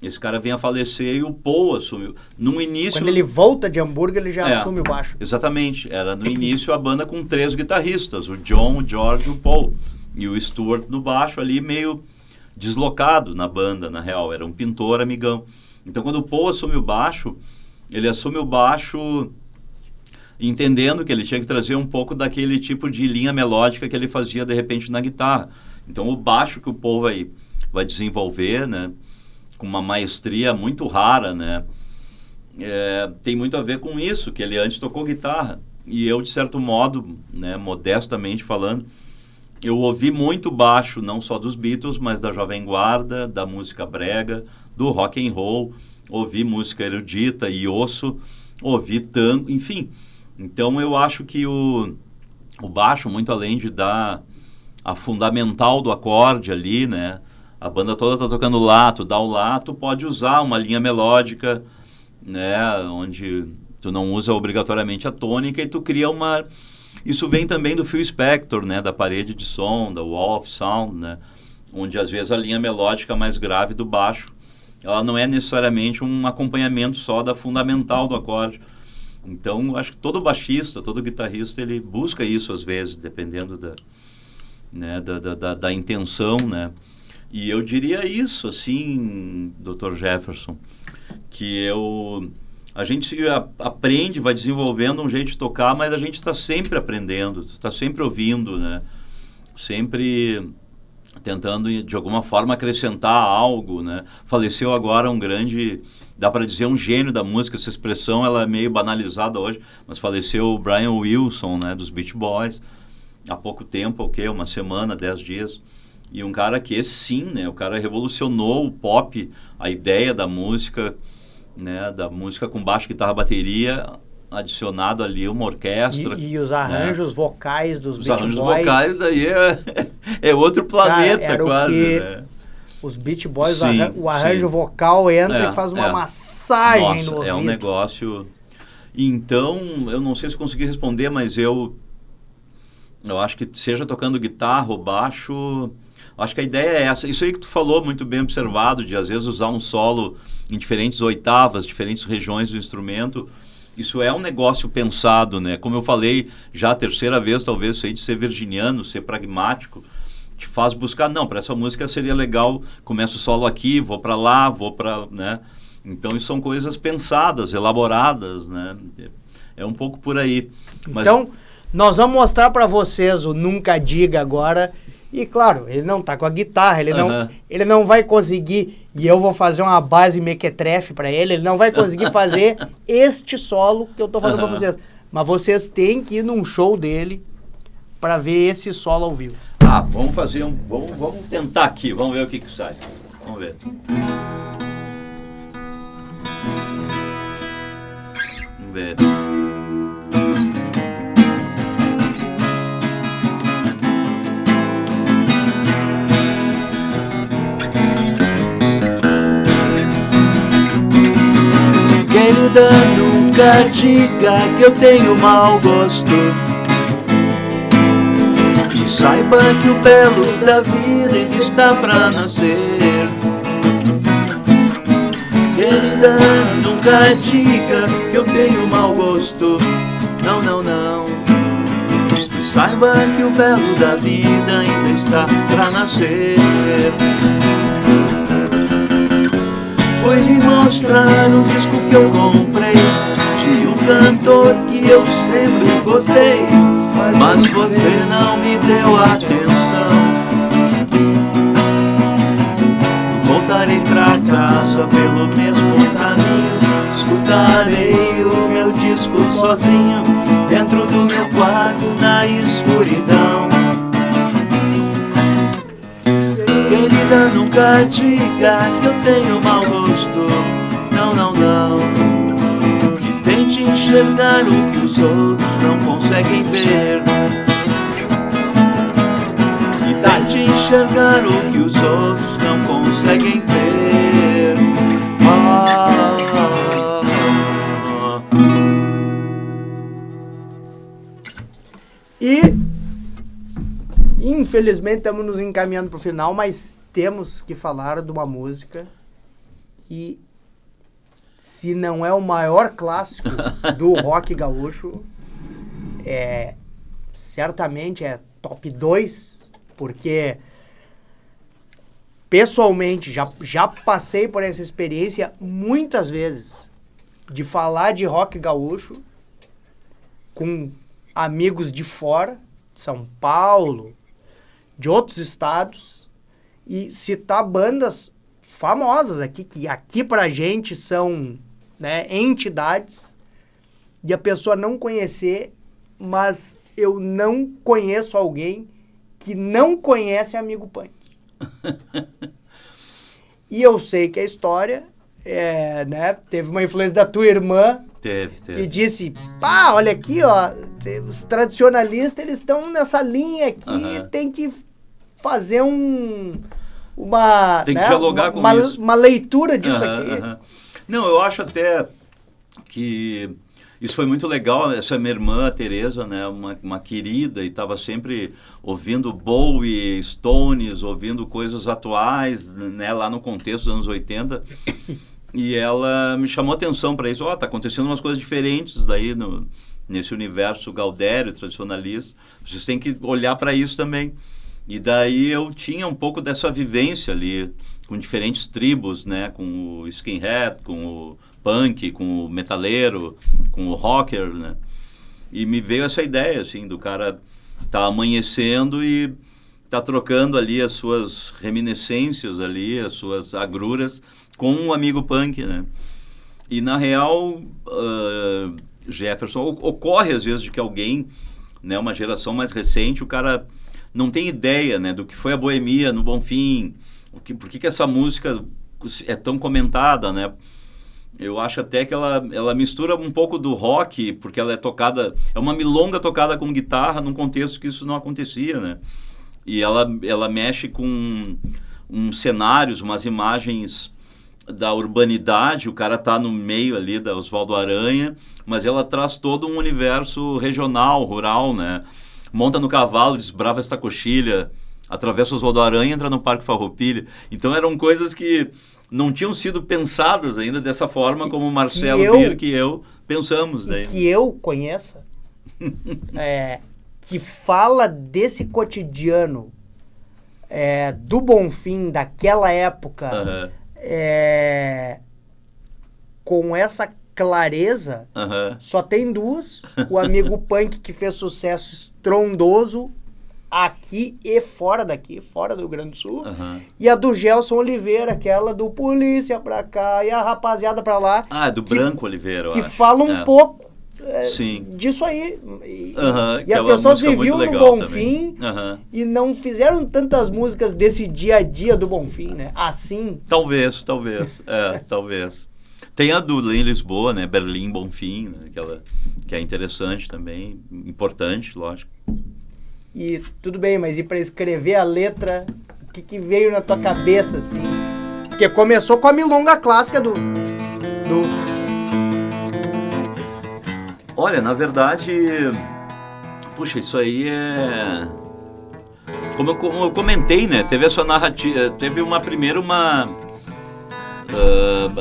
Esse cara vem a falecer e o Paul assumiu. No início... Quando ele volta de Hamburgo, ele já assume o baixo. Exatamente. Era no início a banda com 3 guitarristas, o John, o George e o Paul. E o Stuart no baixo ali meio deslocado na banda, na real. Era um pintor amigão. Então quando o Paul assume o baixo, ele assume o baixo entendendo que ele tinha que trazer um pouco daquele tipo de linha melódica que ele fazia de repente na guitarra. Então o baixo que o Paul vai desenvolver, né? Com uma maestria muito rara, né? Tem muito a ver com isso, que ele antes tocou guitarra. E eu, de certo modo, né, modestamente falando, eu ouvi muito baixo, não só dos Beatles, mas da Jovem Guarda, da música brega, do rock and roll, ouvi música erudita e osso, ouvi tango, enfim. Então eu acho que o baixo, muito além de dar a fundamental do acorde ali, né? A banda toda tá tocando lá, tu dá o lá, tu pode usar uma linha melódica, né? Onde tu não usa obrigatoriamente a tônica e tu cria uma... Isso vem também do Phil Spector, né? Da parede de som, da wall of sound, né? Onde às vezes a linha melódica mais grave do baixo, ela não é necessariamente um acompanhamento só da fundamental do acorde. Então, acho que todo baixista, todo guitarrista, ele busca isso às vezes, dependendo da intenção, né? E eu diria isso, assim, Dr. Jefferson, que a gente aprende, vai desenvolvendo um jeito de tocar, mas a gente está sempre aprendendo, está sempre ouvindo, né? Sempre tentando, de alguma forma, acrescentar algo, né? Faleceu agora um grande, dá para dizer, um gênio da música, essa expressão ela é meio banalizada hoje, mas faleceu o Brian Wilson, né, dos Beach Boys, há pouco tempo, uma semana, 10 dias. E um cara que, sim, né, o cara revolucionou o pop, a ideia da música, né, da música com baixo, guitarra, bateria, adicionado ali uma orquestra. E os arranjos, né, vocais dos Beach Boys. Os arranjos vocais daí é outro planeta, cara, quase, que né? Os Beach Boys, sim, o arranjo vocal entra e faz uma massagem no ouvido. É um negócio... Então, eu não sei se consegui responder, mas eu acho que seja tocando guitarra ou baixo... Acho que a ideia é essa. Isso aí que tu falou, muito bem observado, de às vezes usar um solo em diferentes oitavas, diferentes regiões do instrumento. Isso é um negócio pensado, né? Como eu falei, já a terceira vez, talvez, isso aí de ser virginiano, ser pragmático, te faz buscar, não, para essa música seria legal, começo o solo aqui, vou para lá, vou para, né? Então, isso são coisas pensadas, elaboradas, né? É um pouco por aí. Mas... Então, nós vamos mostrar para vocês o Nunca Diga agora. E, claro, ele não tá com a guitarra, ele não vai conseguir, e eu vou fazer uma base mequetrefe para ele não vai conseguir fazer este solo que eu tô falando para vocês. Mas vocês têm que ir num show dele para ver esse solo ao vivo. Vamos fazer vamos tentar aqui, vamos ver o que sai. Vamos ver. Vamos ver. Querida, nunca diga que eu tenho mau gosto, e saiba que o belo da vida ainda está pra nascer. Querida, nunca diga que eu tenho mau gosto, não, não, não. E saiba que o belo da vida ainda está pra nascer. Foi lhe mostrar um disco que eu comprei de um cantor que eu sempre gostei, mas você não me deu atenção. Voltarei pra casa pelo mesmo caminho, escutarei o meu disco sozinho, dentro do meu quarto na escuridão. Querida, nunca diga que eu tenho mau gosto, não, não, não. E tente enxergar o que os outros não conseguem ver. E tente enxergar o que os outros não conseguem ver. E infelizmente estamos nos encaminhando para o final, mas temos que falar de uma música e se não é o maior clássico do rock gaúcho, certamente é top 2, porque pessoalmente já passei por essa experiência muitas vezes de falar de rock gaúcho com amigos de fora, de São Paulo, de outros estados, e citar bandas famosas aqui, que aqui pra gente são, né, entidades, e a pessoa não conhecer, mas eu não conheço alguém que não conhece Amigo Punk. E eu sei que a história, né, teve uma influência da tua irmã, que disse, olha aqui, ó, os tradicionalistas, eles estão nessa linha aqui, tem que fazer tem que dialogar com isso. Uma leitura disso aqui. Não, eu acho até que isso foi muito legal. Essa minha irmã, a Tereza, né, uma querida, e estava sempre ouvindo Bowie, Stones, ouvindo coisas atuais, né, lá no contexto dos anos 80. E ela me chamou a atenção para isso. Tá acontecendo umas coisas diferentes daí nesse universo gaudério, tradicionalista. Vocês têm que olhar para isso também. E daí eu tinha um pouco dessa vivência ali, com diferentes tribos, né? Com o skinhead, com o punk, com o metaleiro, com o rocker, né? E me veio essa ideia, assim, do cara tá amanhecendo e tá trocando ali as suas reminiscências ali, as suas agruras com um amigo punk, né? E na real, Jefferson, ocorre às vezes de que alguém, né, uma geração mais recente, o cara não tem ideia, né, do que foi a Boemia no Bonfim, por que essa música é tão comentada, né? Eu acho até que ela mistura um pouco do rock, porque ela é uma milonga tocada com guitarra num contexto que isso não acontecia, né? E ela mexe com uns cenários, umas imagens da urbanidade, o cara tá no meio ali da Oswaldo Aranha, mas ela traz todo um universo regional, rural, né? Monta no cavalo, desbrava esta coxilha, atravessa o Oswaldo Aranha e entra no Parque Farroupilha. Então eram coisas que não tinham sido pensadas ainda dessa forma como o Marcelo Birk e eu pensamos. Daí. Que eu conheça, que fala desse cotidiano do Bonfim, daquela época, com essa clareza, só tem duas. O Amigo Punk, que fez sucesso estrondoso aqui e fora daqui, fora do Rio Grande do Sul, e a do Gelson Oliveira, aquela do Polícia pra cá e a rapaziada pra lá. Do Branco Oliveira, que fala um pouco disso aí. E as pessoas viviam no Bonfim e não fizeram tantas músicas desse dia a dia do Bonfim, né? Assim. Talvez. Talvez. Tem a do em Lisboa, né? Berlim, Bonfim, né? Aquela que é interessante também, importante, lógico. E tudo bem, mas e para escrever a letra, o que veio na tua cabeça, assim? Porque começou com a milonga clássica do... Olha, na verdade, puxa, isso aí como eu comentei, né? Teve essa narrativa, teve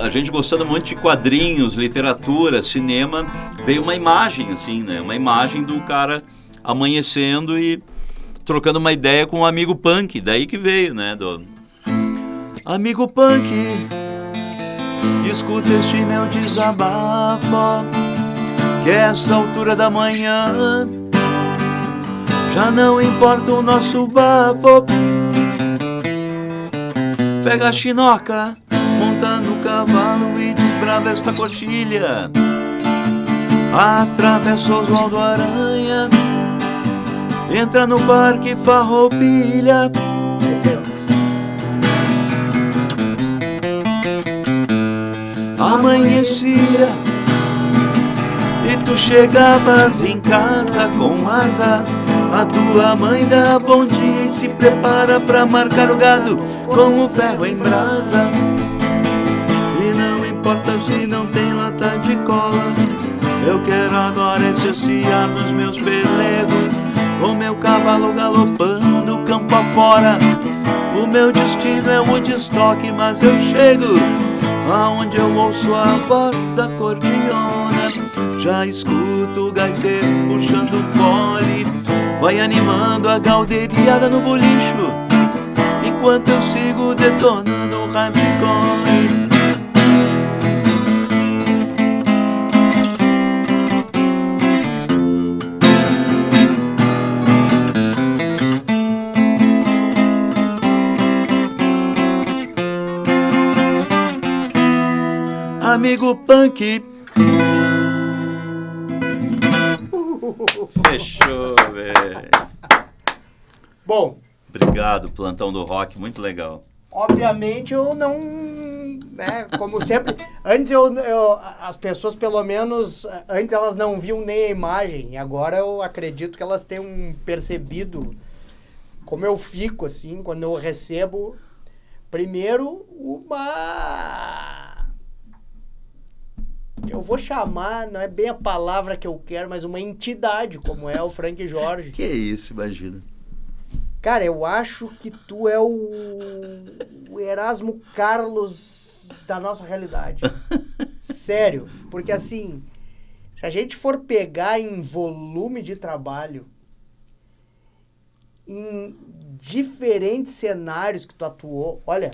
a gente gostando muito de quadrinhos, literatura, cinema, veio uma imagem, assim, né? Uma imagem do cara amanhecendo e trocando uma ideia com um amigo punk, daí que veio, né? Do amigo punk, escuta este meu desabafo, que essa altura da manhã já não importa o nosso bafo. Pega a chinoca, monta no cavalo e desbrava esta coxilha, atravessa Oswaldo Aranha, entra no Parque Farroupilha. Amanhecia e tu chegavas em casa com asa, a tua mãe dá bom dia e se prepara pra marcar o gado com o ferro em brasa. E não importa se não tem lata de cola, eu quero agora associar nos meus pelegos, o meu cavalo galopando campo afora. O meu destino é Woodstock, mas eu chego aonde eu ouço a voz da cordiona, já escuto o gaiteiro puxando o fole, vai animando a galdeiriada no bolicho, enquanto eu sigo detonando o hardcore. Amigo punk. Fechou, velho. Bom, obrigado, Plantão do Rock, muito legal. Obviamente eu não, né, como sempre, antes as pessoas pelo menos, antes elas não viam nem a imagem, e agora eu acredito que elas tenham percebido como eu fico, assim, quando eu recebo, primeiro, eu vou chamar, não é bem a palavra que eu quero, mas uma entidade, como é o Frank Jorge. Que isso, imagina. Cara, eu acho que tu é o Erasmo Carlos da nossa realidade. Sério. Porque assim, se a gente for pegar em volume de trabalho, em diferentes cenários que tu atuou, olha,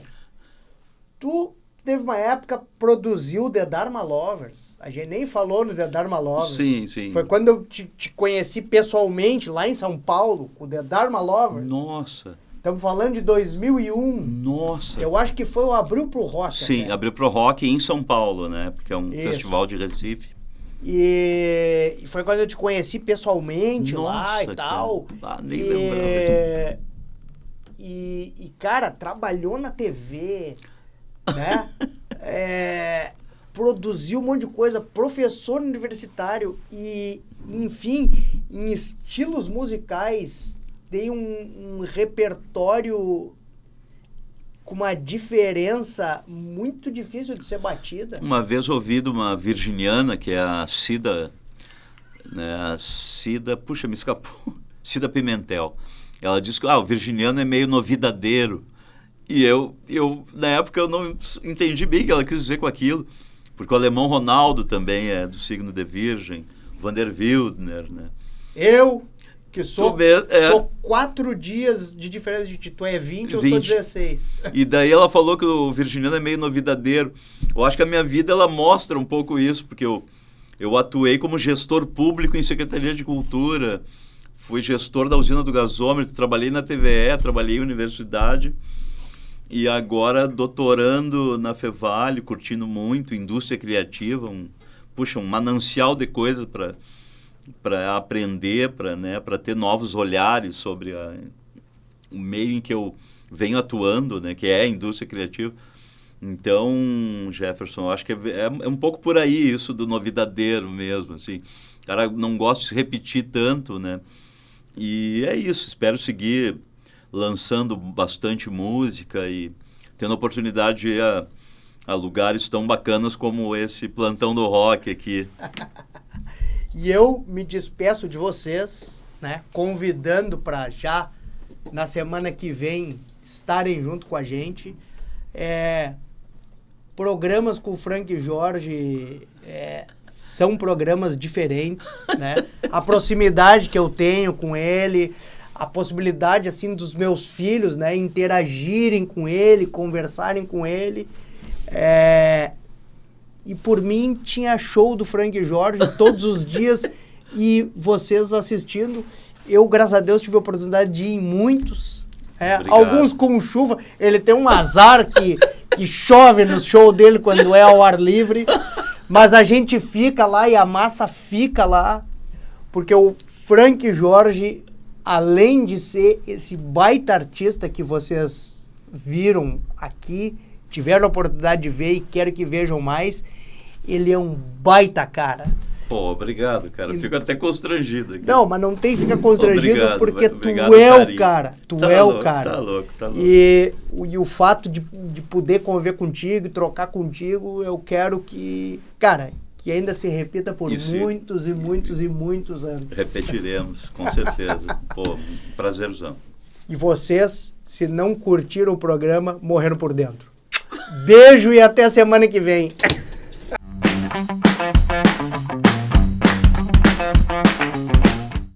tu teve uma época, produziu The Dharma Lovers. A gente nem falou no The Dharma Lovers. Sim, sim. Foi quando eu te conheci pessoalmente, lá em São Paulo, com o The Dharma Lovers. Nossa. Estamos falando de 2001. Nossa. Eu acho que foi o Abril pro Rock. Sim, até. Abril pro Rock em São Paulo, né? Porque é um festival de Recife. E foi quando eu te conheci pessoalmente. Nossa, lá e tal. Nem lembrava. E, cara, trabalhou na TV... né? Produziu um monte de coisa, professor universitário e, enfim, em estilos musicais tem um repertório com uma diferença muito difícil de ser batida. Uma vez ouvi de uma virginiana, que é a Cida, né? A Cida, puxa, me escapou, Cida Pimentel. Ela disse que o virginiano é meio novidadeiro. E eu, na época, eu não entendi bem o que ela quis dizer com aquilo, porque o alemão Ronaldo também é do signo de Virgem, Vander Wildner, né? Eu, que sou 4 dias de diferença de ti, tu é 20, eu sou 16. E daí ela falou que o virginiano é meio novidadeiro. Eu acho que a minha vida, ela mostra um pouco isso, porque eu atuei como gestor público em Secretaria de Cultura, fui gestor da usina do gasômetro, trabalhei na TVE, trabalhei em universidade... E agora doutorando na Fevale, curtindo muito, indústria criativa, um manancial de coisas para aprender, para ter novos olhares sobre o meio em que eu venho atuando, né, que é a indústria criativa. Então, Jefferson, eu acho que é um pouco por aí isso do novidadeiro mesmo, assim. O cara não gosta de se repetir tanto, né? E é isso, espero seguir lançando bastante música e tendo a oportunidade de ir a lugares tão bacanas como esse Plantão do Rock aqui. E eu me despeço de vocês, né, convidando para já na semana que vem estarem junto com a gente. Programas com o Frank Jorge são programas diferentes, né? A proximidade que eu tenho com ele, a possibilidade, assim, dos meus filhos, né, interagirem com ele, conversarem com ele. E por mim tinha show do Frank Jorge todos os dias e vocês assistindo. Eu, graças a Deus, tive a oportunidade de ir em muitos. Alguns com chuva. Ele tem um azar que chove no show dele quando é ao ar livre. Mas a gente fica lá e a massa fica lá. Porque o Frank Jorge, além de ser esse baita artista que vocês viram aqui, tiveram a oportunidade de ver e quero que vejam mais, ele é um baita cara. Pô, obrigado, cara. Fico até constrangido aqui. Não, mas não tem que ficar constrangido, obrigado, porque obrigado, tu é carinho. O cara. Tu tá é louco, o cara. Tá louco. E o fato de poder conviver contigo, trocar contigo, eu quero que, cara, que ainda se repita por muitos e muitos e muitos anos. Repetiremos, com certeza. Pô, prazerzão. E vocês, se não curtiram o programa, morreram por dentro. Beijo e até semana que vem.